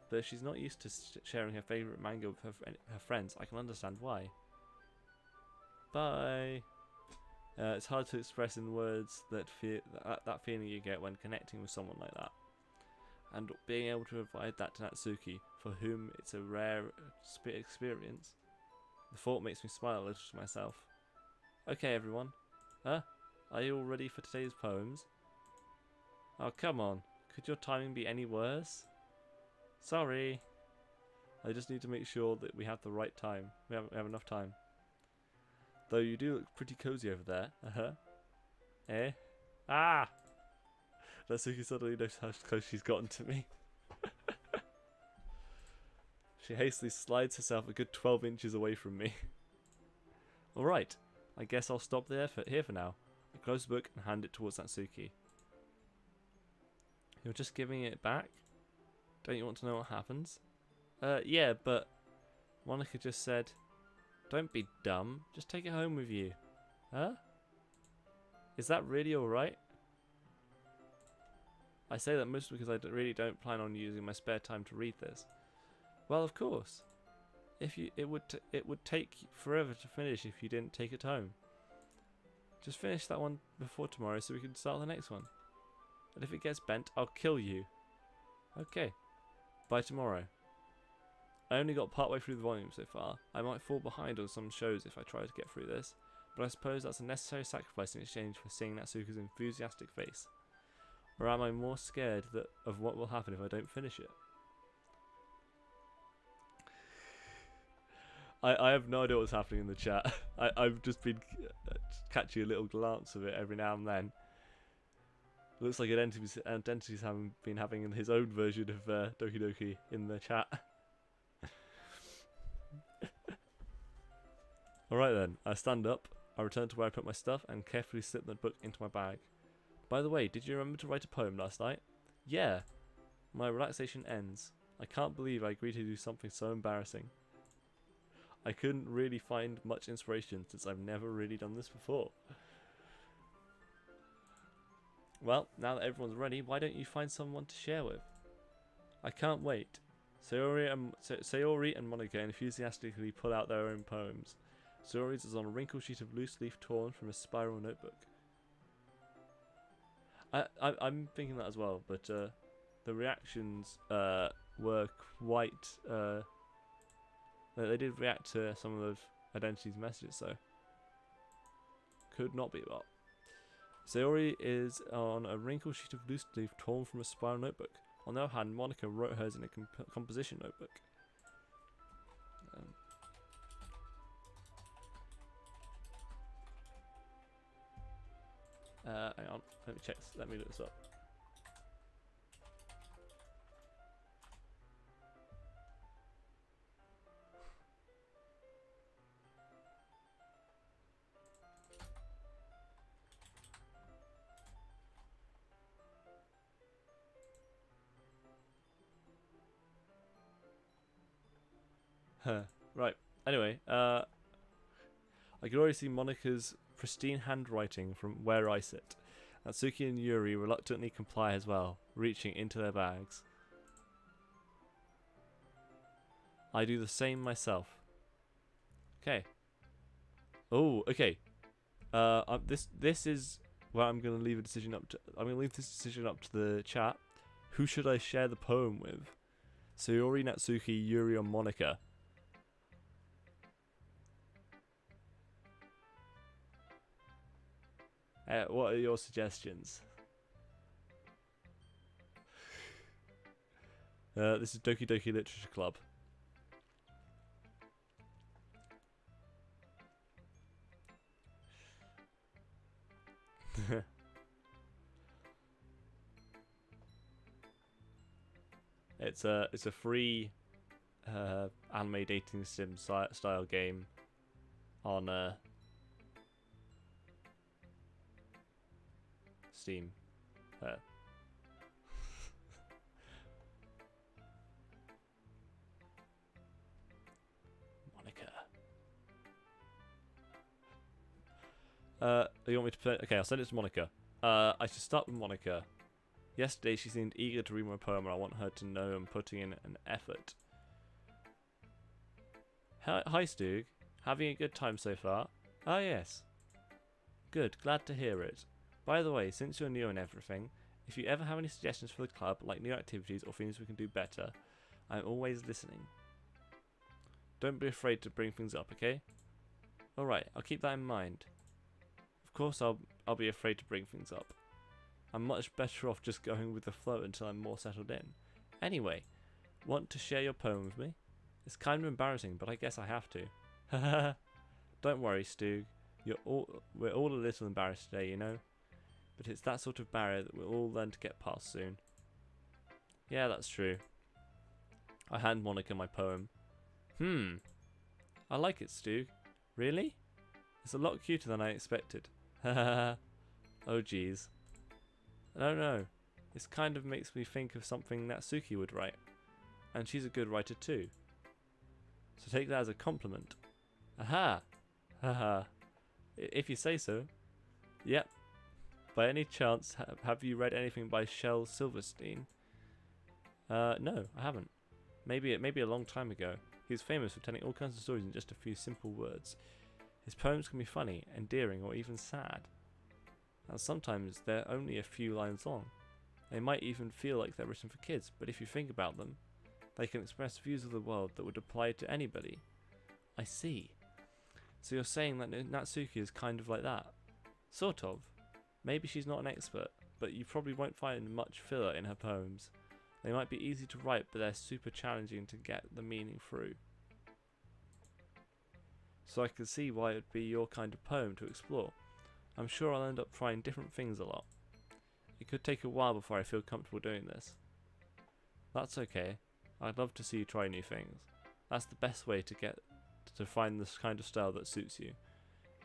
But if she's not used to sharing her favourite manga with her friends, I can understand why. Bye! It's hard to express in words that feeling you get when connecting with someone like that. And being able to provide that to Natsuki, for whom it's a rare experience, the thought makes me smile a little to myself. Okay, everyone. Are you all ready for today's poems? Oh, come on. Could your timing be any worse? Sorry. I just need to make sure that we have the right time. We have enough time. Though you do look pretty cozy over there. Eh? Ah! Natsuki suddenly knows how close she's gotten to me. She hastily slides herself a good 12 inches away from me. Alright, I guess I'll stop there here for now. I close the book and hand it towards Natsuki. You're just giving it back? Don't you want to know what happens? Yeah, but... Monica just said... Don't be dumb, just take it home with you. Huh? Is that really alright? I say that mostly because I really don't plan on using my spare time to read this. Well, of course. It would take forever to finish if you didn't take it home. Just finish that one before tomorrow so we can start the next one. And if it gets bent, I'll kill you. Okay. By tomorrow. I only got partway through the volume so far. I might fall behind on some shows if I try to get through this, but I suppose that's a necessary sacrifice in exchange for seeing Natsuka's enthusiastic face. Or am I more scared of what will happen if I don't finish it? I have no idea what's happening in the chat. I've just been catching a little glance of it every now and then. Looks like Identity's been having his own version of Doki Doki in the chat. Alright then, I stand up, I return to where I put my stuff and carefully slip the book into my bag. By the way, did you remember to write a poem last night? Yeah. My relaxation ends. I can't believe I agreed to do something so embarrassing. I couldn't really find much inspiration since I've never really done this before. Well, now that everyone's ready, why don't you find someone to share with? I can't wait. Sayori and Monika enthusiastically pull out their own poems. Sayori's is on a wrinkled sheet of loose leaf torn from a spiral notebook. I'm thinking that as well, but the reactions were quite... they did react to some of Identity's messages, so could not be well. Sayori is on a wrinkled sheet of loose leaf torn from a spiral notebook. On the other hand, Monika wrote hers in a composition notebook. Hang on, let me check. Let me look this up. Right. Anyway, I can already see Monika's pristine handwriting from where I sit. Natsuki and Yuri reluctantly comply as well, reaching into their bags. I do the same myself. Okay. Oh, okay. This is where I'm gonna leave a decision up to. I'm gonna leave this decision up to the chat. Who should I share the poem with? Sayori, Natsuki, Yuri, or Monika? What are your suggestions? This is Doki Doki Literature Club. It's a free anime dating sim style game on Steam. Monika. You want me to play? Okay, I'll send it to Monika. I should start with Monika. Yesterday she seemed eager to read my poem and I want her to know I'm putting in an effort. Hi Stug. Having a good time so far? Ah yes. Good, glad to hear it. By the way, since you're new and everything, if you ever have any suggestions for the club, like new activities or things we can do better, I'm always listening. Don't be afraid to bring things up, okay? Alright, I'll keep that in mind. Of course I'll be afraid to bring things up. I'm much better off just going with the flow until I'm more settled in. Anyway, want to share your poem with me? It's kind of embarrassing, but I guess I have to. Haha. Don't worry, Stug. We're all a little embarrassed today, you know? But it's that sort of barrier that we'll all learn to get past soon. Yeah, that's true. I hand Monika my poem. I like it, Stug. Really? It's a lot cuter than I expected. Haha. Oh geez. I don't know. This kind of makes me think of something Natsuki would write. And she's a good writer too. So take that as a compliment. Aha! Haha. If you say so. Yep. By any chance, have you read anything by Shel Silverstein? No, I haven't. Maybe a long time ago. He's famous for telling all kinds of stories in just a few simple words. His poems can be funny, endearing, or even sad. And sometimes they're only a few lines long. They might even feel like they're written for kids, but if you think about them, they can express views of the world that would apply to anybody. I see. So you're saying that Natsuki is kind of like that? Sort of. Maybe she's not an expert, but you probably won't find much filler in her poems. They might be easy to write, but they're super challenging to get the meaning through. So I can see why it would be your kind of poem to explore. I'm sure I'll end up trying different things a lot. It could take a while before I feel comfortable doing this. That's okay. I'd love to see you try new things. That's the best way to find this kind of style that suits you.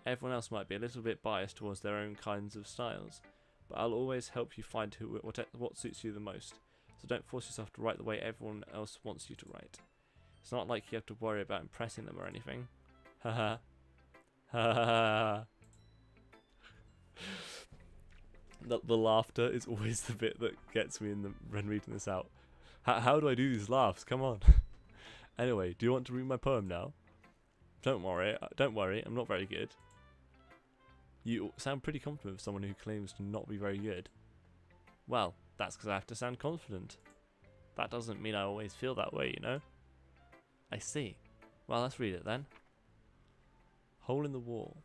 Everyone else might be a little bit biased towards their own kinds of styles, but I'll always help you find what suits you the most. So don't force yourself to write the way everyone else wants you to write. It's not like you have to worry about impressing them or anything. Haha. Ha. The laughter is always the bit that gets me when reading this out. How do I do these laughs? Come on. Anyway, do you want to read my poem now? Don't worry, I'm not very good. You sound pretty confident for someone who claims to not be very good. Well, that's because I have to sound confident. That doesn't mean I always feel that way, you know? I see. Well, let's read it then. Hole in the wall.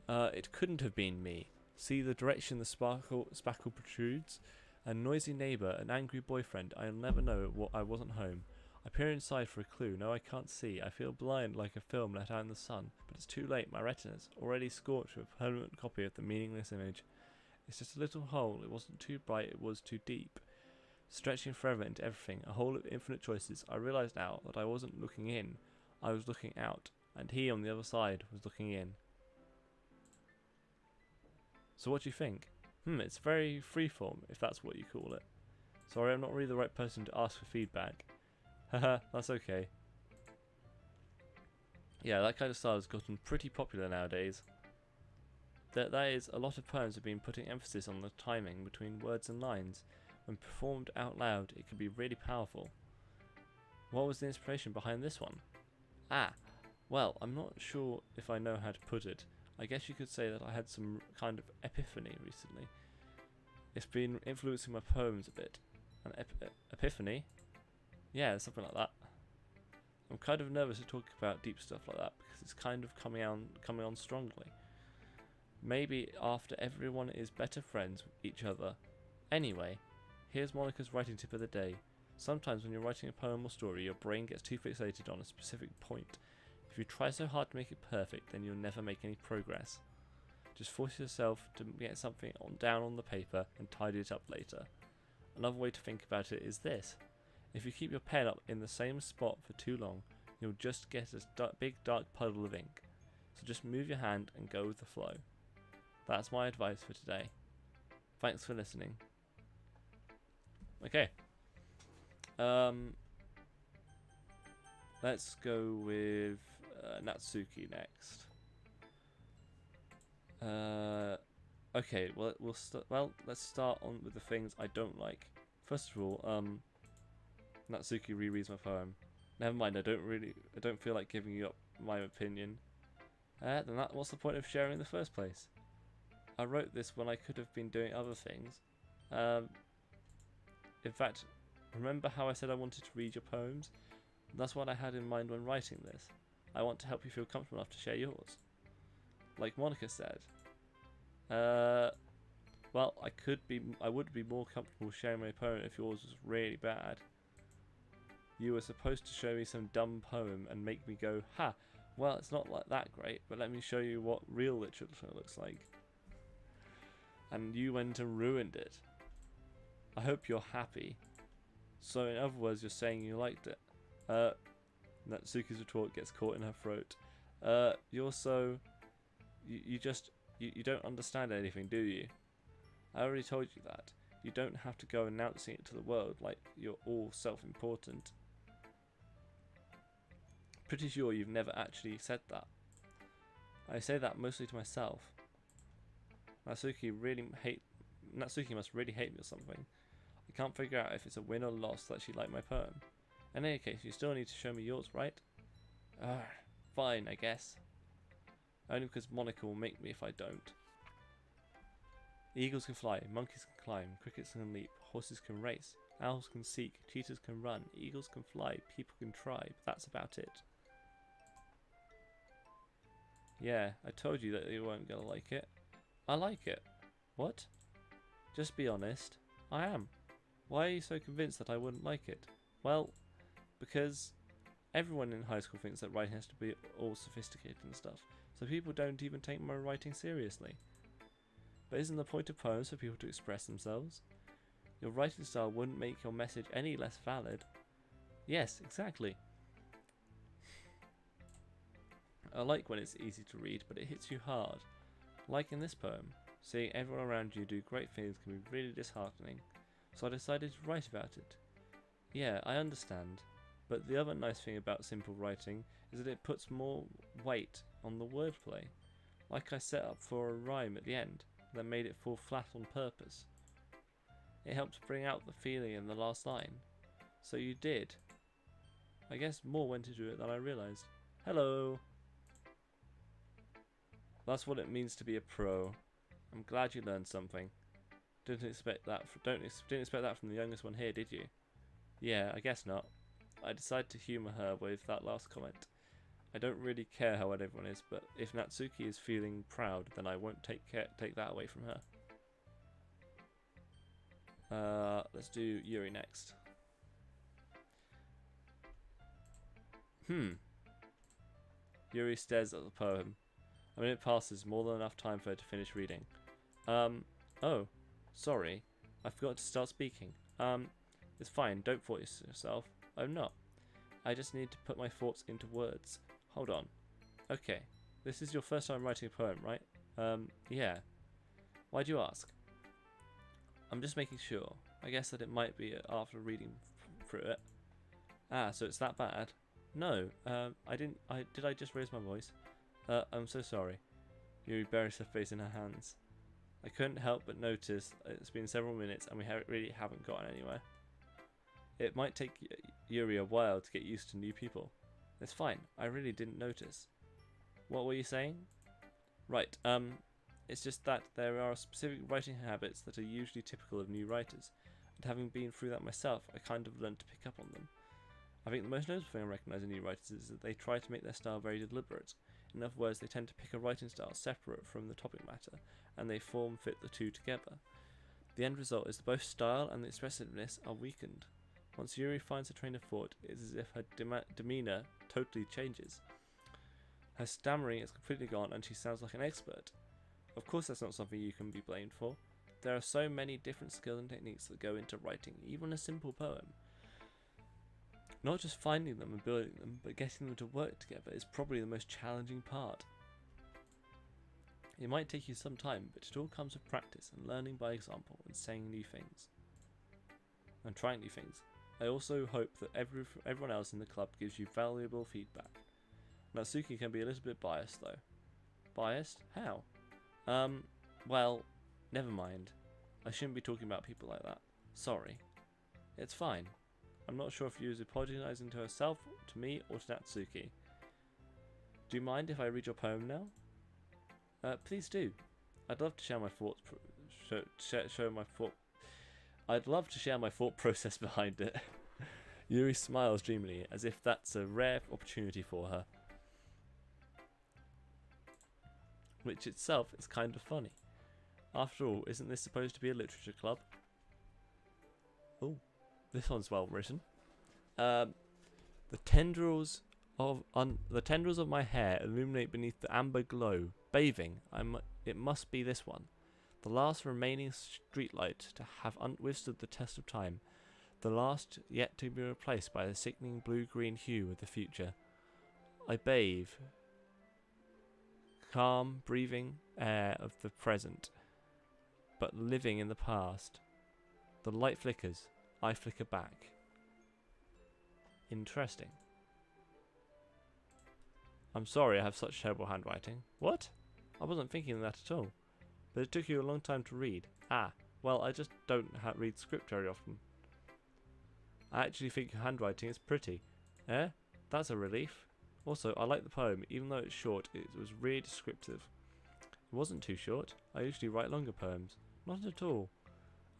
It couldn't have been me. See the direction the spackle protrudes? A noisy neighbour, an angry boyfriend. I'll never know what I wasn't home. I peer inside for a clue. No, I can't see. I feel blind like a film let out in the sun. But it's too late. My retina's already scorched with a permanent copy of the meaningless image. It's just a little hole. It wasn't too bright. It was too deep. Stretching forever into everything. A hole of infinite choices. I realised now that I wasn't looking in. I was looking out. And he on the other side was looking in. So what do you think? It's very freeform, if that's what you call it. Sorry, I'm not really the right person to ask for feedback. Haha, that's okay. Yeah, that kind of style has gotten pretty popular nowadays. That is, a lot of poems have been putting emphasis on the timing between words and lines. When performed out loud, it can be really powerful. What was the inspiration behind this one? Well, I'm not sure if I know how to put it. I guess you could say that I had some kind of epiphany recently. It's been influencing my poems a bit. An epiphany? Yeah, something like that. I'm kind of nervous to talk about deep stuff like that because it's kind of coming on strongly. Maybe after everyone is better friends with each other. Anyway, here's Monica's writing tip of the day. Sometimes when you're writing a poem or story, your brain gets too fixated on a specific point. If you try so hard to make it perfect, then you'll never make any progress. Just force yourself to get something down on the paper and tidy it up later. Another way to think about it is this. If you keep your pen up in the same spot for too long, you'll just get a big dark puddle of ink. So just move your hand and go with the flow. That's my advice for today. Thanks for listening. Okay. Let's go with Natsuki next. Okay, well let's start on with the things I don't like. First of all, Natsuki rereads my poem. Never mind, I don't feel like giving you up my opinion. Then what's the point of sharing in the first place? I wrote this when I could have been doing other things. In fact, remember how I said I wanted to read your poems? That's what I had in mind when writing this. I want to help you feel comfortable enough to share yours. Like Monica said. Well, I would be more comfortable sharing my poem if yours was really bad. You were supposed to show me some dumb poem and make me go, ha, well, it's not like that great, but let me show you what real literature looks like. And you went and ruined it. I hope you're happy. So in other words, you're saying you liked it. Natsuki's retort gets caught in her throat. You don't understand anything, do you? I already told you that. You don't have to go announcing it to the world like you're all self-important. Pretty sure you've never actually said that. I say that mostly to myself. Natsuki must really hate me or something. I can't figure out if it's a win or loss that she liked my poem. In any case, you still need to show me yours, right? Fine, I guess. Only because Monica will make me if I don't. Eagles can fly, monkeys can climb, crickets can leap, horses can race, owls can seek, cheetahs can run, eagles can fly, people can try, but that's about it. Yeah, I told you that you weren't gonna like it. I like it. What? Just be honest. I am. Why are you so convinced that I wouldn't like it? Well, because everyone in high school thinks that writing has to be all sophisticated and stuff, so people don't even take my writing seriously. But isn't the point of poems for people to express themselves? Your writing style wouldn't make your message any less valid. Yes, exactly. I like when it's easy to read, but it hits you hard. Like in this poem, seeing everyone around you do great things can be really disheartening, so I decided to write about it. Yeah, I understand, but the other nice thing about simple writing is that it puts more weight on the wordplay. Like I set up for a rhyme at the end, that made it fall flat on purpose. It helped bring out the feeling in the last line. So you did. I guess more went into it than I realised. Hello! That's what it means to be a pro. I'm glad you learned something. Didn't expect that from the youngest one here, did you? Yeah, I guess not. I decided to humour her with that last comment. I don't really care how old everyone is, but if Natsuki is feeling proud, then I won't take that away from her. Let's do Yuri next. Yuri stares at the poem. A minute passes, more than enough time for her to finish reading. Oh, sorry. I forgot to start speaking. It's fine, don't force yourself. I'm not. I just need to put my thoughts into words. Hold on. Okay, this is your first time writing a poem, right? Yeah. Why'd you ask? I'm just making sure. I guess that it might be after reading through it. Ah, so it's that bad? No, did I just raise my voice? I'm so sorry. Yuri buries her face in her hands. I couldn't help but notice it's been several minutes and we really haven't gotten anywhere. It might take Yuri a while to get used to new people. It's fine, I really didn't notice. What were you saying? Right, it's just that there are specific writing habits that are usually typical of new writers, and having been through that myself, I kind of learned to pick up on them. I think the most notable thing I recognise in new writers is that they try to make their style very deliberate. In other words, they tend to pick a writing style separate from the topic matter, and they fit the two together. The end result is that both style and the expressiveness are weakened. Once Yuri finds a train of thought, it is as if her demeanour totally changes. Her stammering is completely gone and she sounds like an expert. Of course that's not something you can be blamed for. There are so many different skills and techniques that go into writing, even a simple poem. Not just finding them and building them, but getting them to work together is probably the most challenging part. It might take you some time, but it all comes with practice and learning by example and saying new things. And trying new things. I also hope that everyone else in the club gives you valuable feedback. Natsuki can be a little bit biased though. Biased? How? Well, never mind. I shouldn't be talking about people like that. Sorry. It's fine. I'm not sure if she was apologising to herself, to me, or to Natsuki. Do you mind if I read your poem now? Please do. I'd love to share my thoughts. I'd love to share my thought process behind it. Yuri smiles dreamily, as if that's a rare opportunity for her. Which itself is kind of funny. After all, isn't this supposed to be a literature club? Oh, this one's well written. The tendrils of my hair illuminate beneath the amber glow. Bathing. It must be this one. The last remaining streetlight to have withstood the test of time. The last yet to be replaced by the sickening blue-green hue of the future. I bathe. Calm, breathing air of the present, but living in the past. The light flickers. I flicker back. Interesting. I'm sorry I have such terrible handwriting. What? I wasn't thinking that at all. But it took you a long time to read. Ah, well, I just don't read script very often. I actually think your handwriting is pretty. Eh? That's a relief. Also, I like the poem, even though it's short, it was really descriptive. It wasn't too short. I usually write longer poems. Not at all.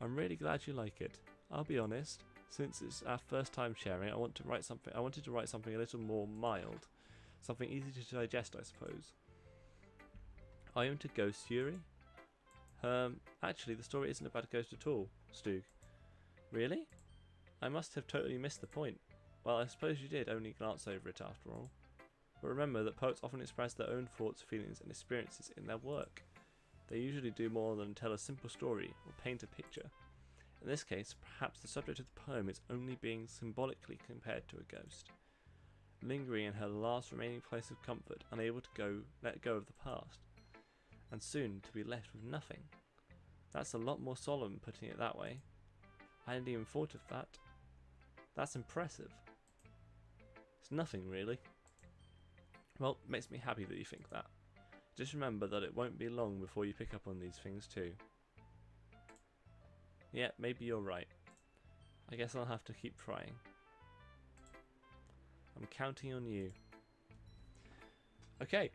I'm really glad you like it. I'll be honest, since it's our first time sharing, I wanted to write something a little more mild. Something easy to digest, I suppose. Are you into ghosts, Yuri? Actually, the story isn't about a ghost at all, Stug. Really? I must have totally missed the point. Well, I suppose you did only glance over it after all. But remember that poets often express their own thoughts, feelings, and experiences in their work. They usually do more than tell a simple story or paint a picture. In this case, perhaps the subject of the poem is only being symbolically compared to a ghost, lingering in her last remaining place of comfort, unable to let go of the past, and soon to be left with nothing. That's a lot more solemn, putting it that way. I hadn't even thought of that. That's impressive. It's nothing, really. Well, it makes me happy that you think that. Just remember that it won't be long before you pick up on these things too. Yeah, maybe you're right. I guess I'll have to keep trying. I'm counting on you. Okay.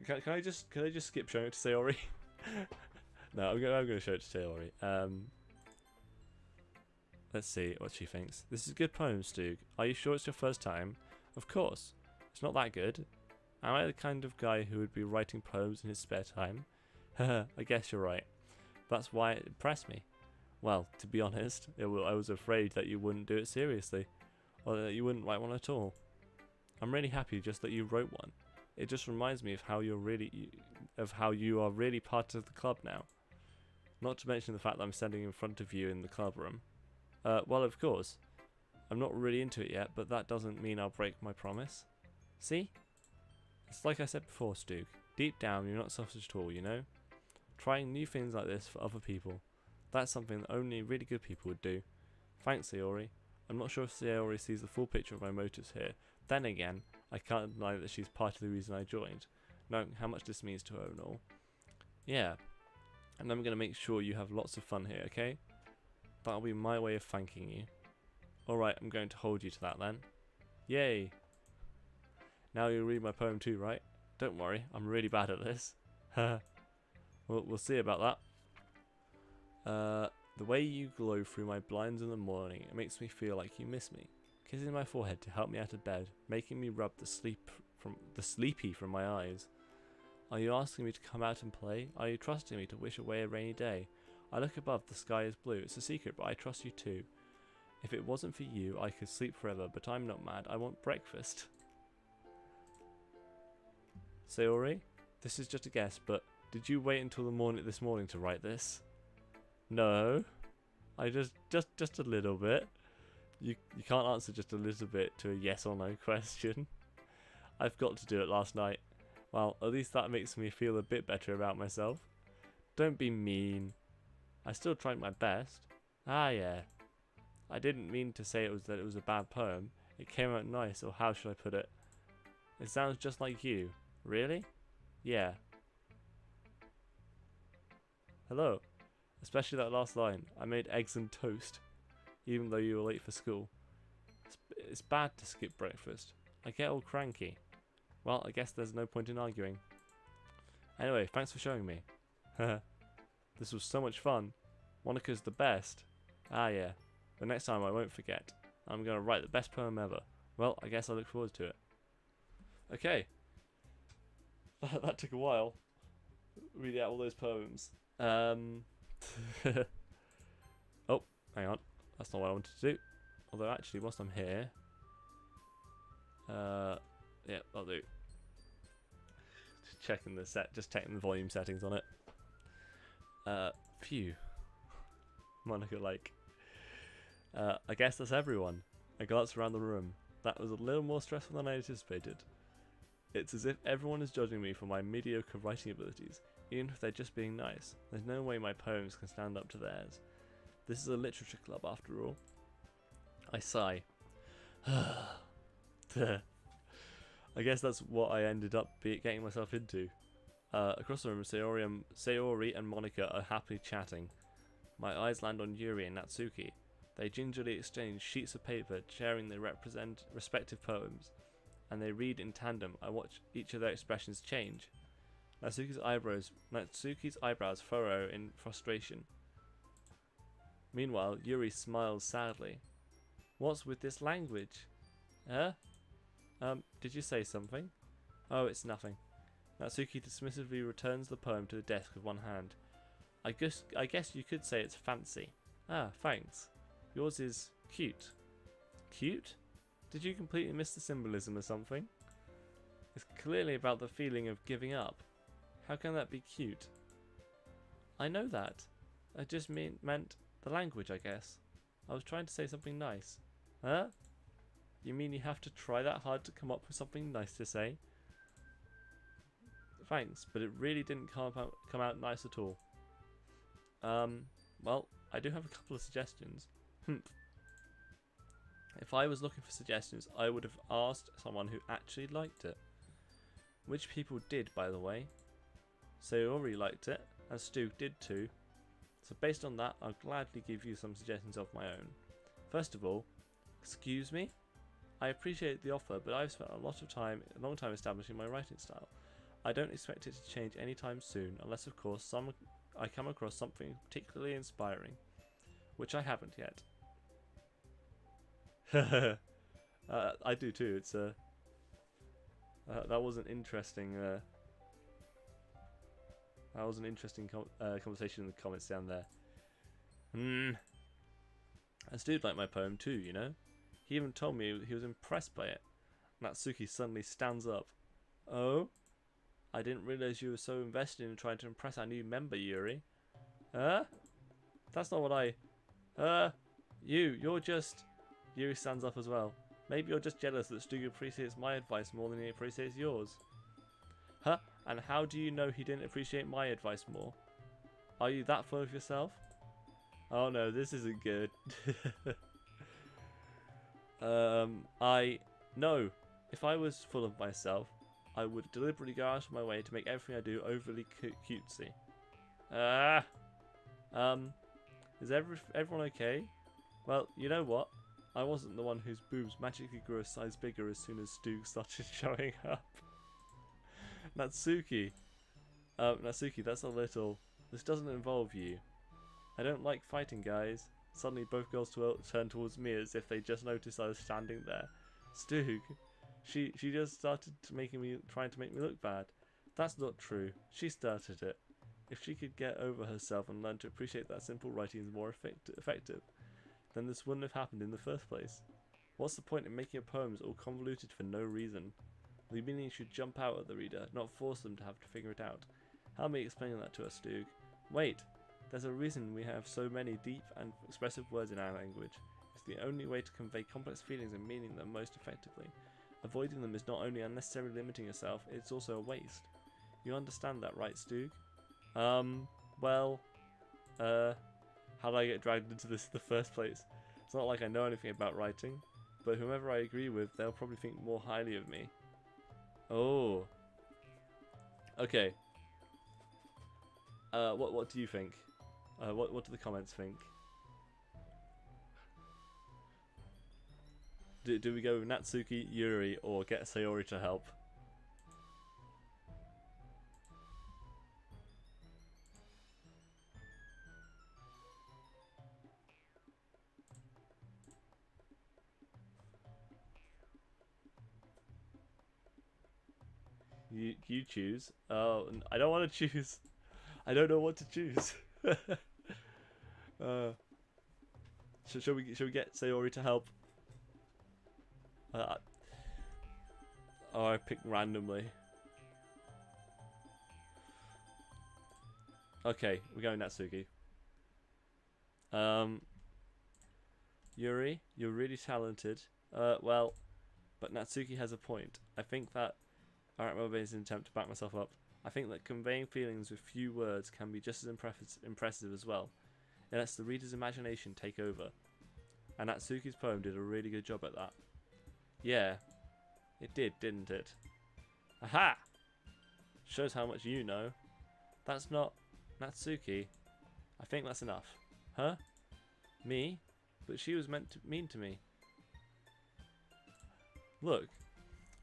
Can I just skip showing it to Sayori? No, I'm going to show it to Sayori. Let's see what she thinks. This is a good poem, Stug. Are you sure it's your first time? Of course. It's not that good. Am I the kind of guy who would be writing poems in his spare time? Haha, I guess you're right. That's why it impressed me. Well, to be honest, I was afraid that you wouldn't do it seriously, or that you wouldn't write one at all. I'm really happy just that you wrote one. It just reminds me of how you are really part of the club now. Not to mention the fact that I'm standing in front of you in the club room. Well, of course. I'm not really into it yet, but that doesn't mean I'll break my promise. See? It's like I said before, Stug. Deep down, you're not selfish at all, you know? Trying new things like this for other people. That's something that only really good people would do. Thanks, Sayori. I'm not sure if Sayori sees the full picture of my motives here. Then again, I can't deny that she's part of the reason I joined, knowing how much this means to her and all. Yeah, and I'm going to make sure you have lots of fun here, okay? That'll be my way of thanking you. Alright, I'm going to hold you to that then. Yay! Now you'll read my poem too, right? Don't worry, I'm really bad at this. We'll see about that. The way you glow through my blinds in the morning, it makes me feel like you miss me. Kissing my forehead to help me out of bed, making me rub the sleepy from my eyes. Are you asking me to come out and play? Are you trusting me to wish away a rainy day? I look above, the sky is blue. It's a secret, but I trust you too. If it wasn't for you, I could sleep forever, but I'm not mad. I want breakfast. Sayori, this is just a guess, but did you wait until this morning to write this? No. I just a little bit. You can't answer just a little bit to a yes or no question. I've got to do it last night. Well, at least that makes me feel a bit better about myself. Don't be mean. I still tried my best. Ah, yeah. I didn't mean to say that it was a bad poem. It came out nice, or how should I put it? It sounds just like you. Really? Yeah. Hello. Especially that last line. I made eggs and toast, even though you were late for school. It's bad to skip breakfast. I get all cranky. Well, I guess there's no point in arguing. Anyway, thanks for showing me. This was so much fun. Monica's the best. Ah, yeah. But next time I won't forget. I'm going to write the best poem ever. Well, I guess I look forward to it. Okay. That took a while. Reading out all those poems. Oh, hang on. That's not what I wanted to do. Although, actually, whilst I'm here... yeah, I'll do. Just checking the volume settings on it. Phew. Monica, like... I guess that's everyone. I glanced around the room. That was a little more stressful than I anticipated. It's as if everyone is judging me for my mediocre writing abilities, even if they're just being nice. There's no way my poems can stand up to theirs. This is a literature club after all. I sigh. I guess that's what I ended up getting myself into. Across the room, Sayori and Monica are happily chatting. My eyes land on Yuri and Natsuki. They gingerly exchange sheets of paper, sharing their respective poems, and they read in tandem. I watch each of their expressions change. Natsuki's eyebrows furrow in frustration. Meanwhile, Yuri smiles sadly. What's with this language? Huh? Did you say something? Oh, it's nothing. Natsuki dismissively returns the poem to the desk with one hand. I guess you could say it's fancy. Ah, thanks. Yours is cute. Cute? Did you completely miss the symbolism or something? It's clearly about the feeling of giving up. How can that be cute? I know that. I just meant the language, I guess. I was trying to say something nice. Huh? You mean you have to try that hard to come up with something nice to say? Thanks, but it really didn't come out nice at all. Well, I do have a couple of suggestions. If I was looking for suggestions, I would have asked someone who actually liked it. Which people did, by the way. Sayori liked it, and Stu did too. So based on that, I'll gladly give you some suggestions of my own. First of all, excuse me? I appreciate the offer, but I've spent a long time establishing my writing style. I don't expect it to change anytime soon, unless of course I come across something particularly inspiring, which I haven't yet. I do too. It's that was an interesting conversation in the comments down there. And Stu liked my poem too, you know. He even told me he was impressed by it. Natsuki suddenly stands up. Oh? I didn't realize you were so invested in trying to impress our new member, Yuri. Huh? That's not what I... You're just... Yuri stands up as well. Maybe you're just jealous that Stu appreciates my advice more than he appreciates yours. Huh? And how do you know he didn't appreciate my advice more? Are you that full of yourself? Oh no, this isn't good. No. If I was full of myself, I would deliberately go out of my way to make everything I do overly cutesy. Is everyone okay? Well, you know what? I wasn't the one whose boobs magically grew a size bigger as soon as Stu started showing up. Natsuki, that's a little... This doesn't involve you. I don't like fighting, guys. Suddenly both girls turn towards me as if they just noticed I was standing there. Stu, she just started trying to make me look bad. That's not true. She started it. If she could get over herself and learn to appreciate that simple writing is more effective, then this wouldn't have happened in the first place. What's the point in making a poem all convoluted for no reason? The meaning should jump out at the reader, not force them to have to figure it out. Help me explain that to us, Stug. Wait, there's a reason we have so many deep and expressive words in our language. It's the only way to convey complex feelings and meaning them most effectively. Avoiding them is not only unnecessarily limiting yourself, it's also a waste. You understand that, right, Stug? How did I get dragged into this in the first place? It's not like I know anything about writing, but whomever I agree with, they'll probably think more highly of me. Oh. Okay. What do you think? What do the comments think? Do we go with Natsuki, Yuri, or get Sayori to help? You choose. Oh, I don't want to choose. I don't know what to choose. Shall we get Sayori to help? I picked randomly. Okay, we're going Natsuki. Yuri, you're really talented. Well, but Natsuki has a point. I think that... Alright, well, it's an attempt to back myself up. I think that conveying feelings with few words can be just as impressive as well. It lets the reader's imagination take over. And Natsuki's poem did a really good job at that. Yeah, it did, didn't it? Aha! Shows how much you know. That's not... Natsuki, I think that's enough. Huh? Me? but she was meant to mean to me. Look,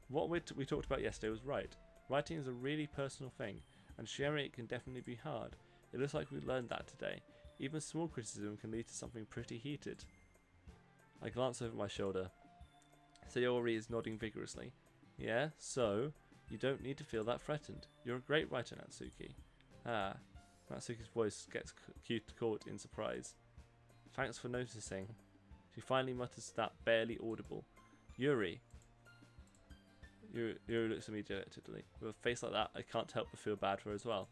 what we talked about yesterday was right. Writing is a really personal thing, and sharing it can definitely be hard. It looks like we learned that today. Even small criticism can lead to something pretty heated. I glance over my shoulder. Sayori is nodding vigorously. Yeah, so you don't need to feel that threatened. You're a great writer, Natsuki. Ah, Natsuki's voice gets caught in surprise. Thanks for noticing. She finally mutters that barely audible. Yuri. Yuri looks at me dejectedly. With a face like that, I can't help but feel bad for her as well.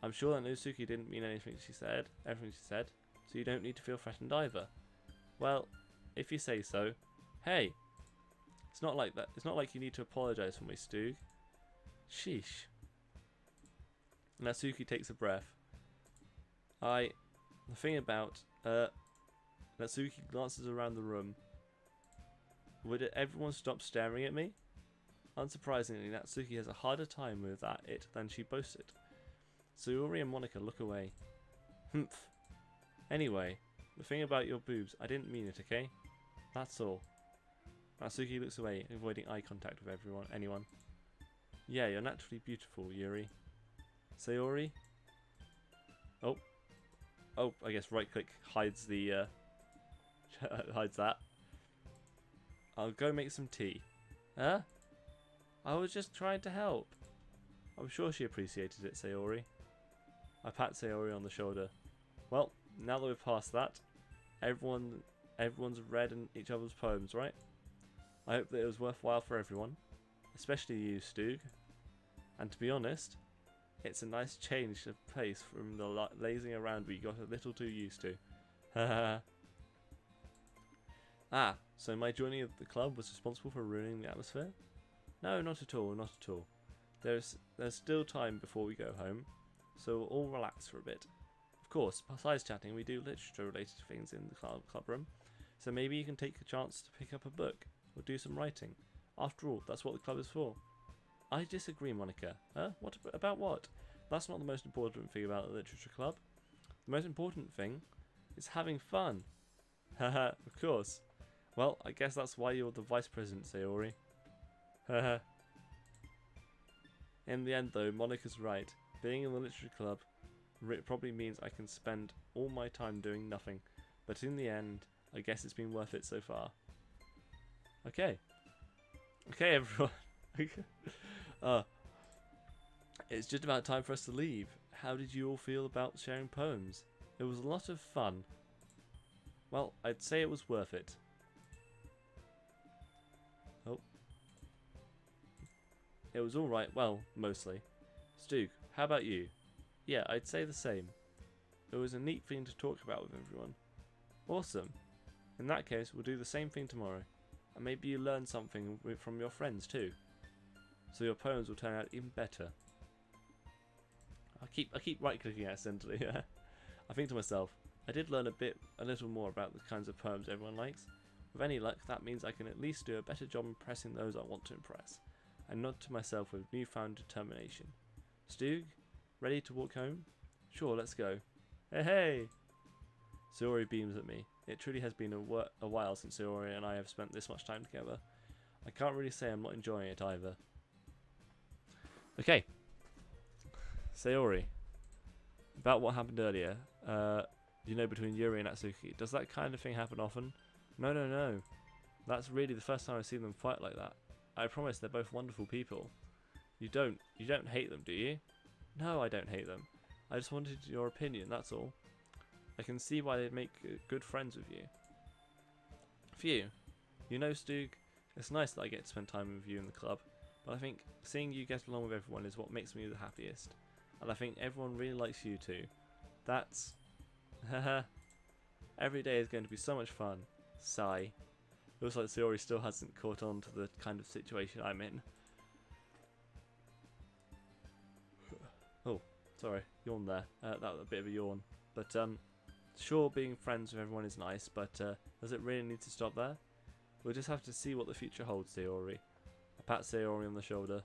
I'm sure that Natsuki didn't mean everything she said, so you don't need to feel threatened either. Well, if you say so. Hey, it's not like that. It's not like you need to apologize for me, Stug. Sheesh. Natsuki takes a breath. The thing about, Natsuki glances around the room. Would everyone stop staring at me? Unsurprisingly, Natsuki has a harder time with it than she boasted. Sayori and Monika look away. Humph. Anyway, the thing about your boobs, I didn't mean it, okay? That's all. Natsuki looks away, avoiding eye contact with anyone. Yeah, you're naturally beautiful, Yuri. Sayori? Oh, I guess right click hides the, hides that. I'll go make some tea. Huh? I was just trying to help. I'm sure she appreciated it, Sayori. I pat Sayori on the shoulder. Well, now that we've passed that, everyone's read each other's poems, right? I hope that it was worthwhile for everyone, especially you, Stug. And to be honest, it's a nice change of pace from the lazing around we got a little too used to. Ah, so my joining of the club was responsible for ruining the atmosphere? No, not at all, not at all. There's still time before we go home, so we'll all relax for a bit. Of course, besides chatting, we do literature-related things in the club room, so maybe you can take a chance to pick up a book, or do some writing. After all, that's what the club is for. I disagree, Monika. Huh? About what? That's not the most important thing about the literature club. The most important thing is having fun. Haha, of course. Well, I guess that's why you're the vice president, Sayori. Haha. In the end, though, Monika's right. Being in the literature club probably means I can spend all my time doing nothing. But in the end, I guess it's been worth it so far. Okay. Okay, everyone. It's just about time for us to leave. How did you all feel about sharing poems? It was a lot of fun. Well, I'd say it was worth it. Oh. It was alright, well, mostly. Stug, how about you? Yeah, I'd say the same. It was a neat thing to talk about with everyone. Awesome. In that case, we'll do the same thing tomorrow. And maybe you learn something from your friends too. So your poems will turn out even better. I keep right clicking accidentally. I think to myself, I did learn a little more about the kinds of poems everyone likes. With any luck, that means I can at least do a better job impressing those I want to impress. I nod to myself with newfound determination. Stug, ready to walk home? Sure, let's go. Hey, hey! Sayori beams at me. It truly has been a while since Sayori and I have spent this much time together. I can't really say I'm not enjoying it either. Okay. Sayori. About what happened earlier, between Yuri and Natsuki. Does that kind of thing happen often? No. That's really the first time I've seen them fight like that. I promise they're both wonderful people. You don't hate them, do you? No, I don't hate them. I just wanted your opinion, that's all. I can see why they'd make good friends with you. Phew. You know, Stug, it's nice that I get to spend time with you in the club, but I think seeing you get along with everyone is what makes me the happiest. And I think everyone really likes you too. That's... Haha. Every day is going to be so much fun. Sigh. Looks like Sayori still hasn't caught on to the kind of situation I'm in. Oh, sorry. Yawn there. That was a bit of a yawn. But, sure, being friends with everyone is nice, but does it really need to stop there? We'll just have to see what the future holds, Sayori. I pat Sayori on the shoulder.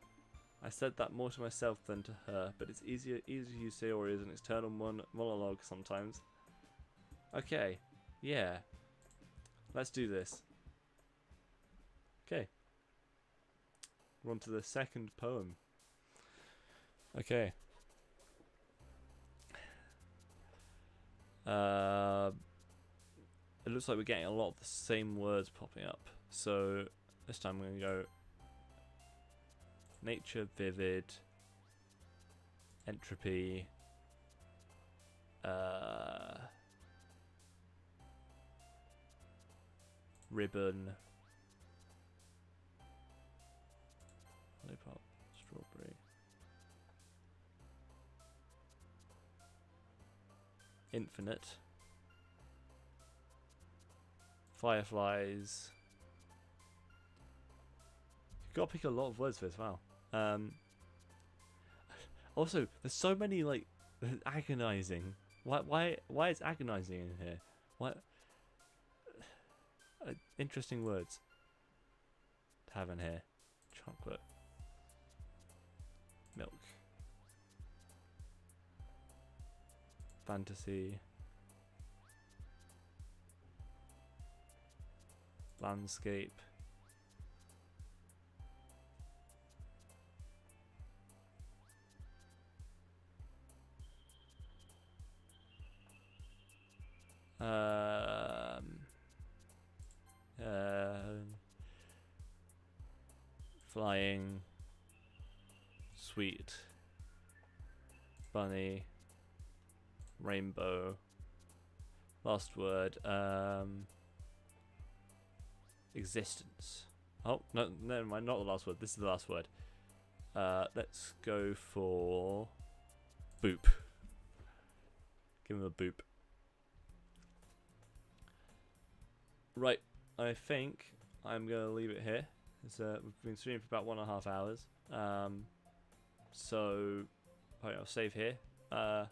I said that more to myself than to her, but it's easier to use Sayori as an external monologue sometimes. Okay, yeah. let's do this. Okay. We're on to the second poem. Okay. It looks like we're getting a lot of the same words popping up. So this time I'm going to go nature, vivid, entropy, ribbon, lollipop, strawberry, infinite, fireflies. You've got to pick a lot of words for this. Wow. Also, there's so many like agonizing. Why is agonizing in here? What interesting words to have in here? Chocolate, milk, fantasy, landscape. Flying, sweet, bunny, rainbow. Last word. Existence. Oh no, never mind. Not the last word. This is the last word. Let's go for boop. Give him a boop. Right, I think I'm going to leave it here. We've been streaming for about 1.5 hours. So I'll save here. And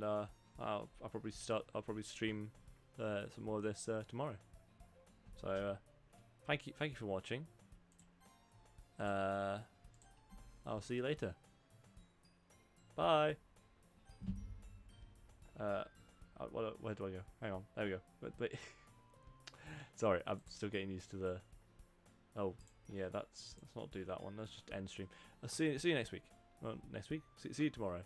I'll probably stream some more of this tomorrow. So thank you for watching. I'll see you later. Bye. Where do I go? Hang on, there we go. Wait. Sorry, I'm still getting used to the. Oh, yeah, let's not do that one. Let's just end stream. I'll see you next week. Well, next week. See you tomorrow.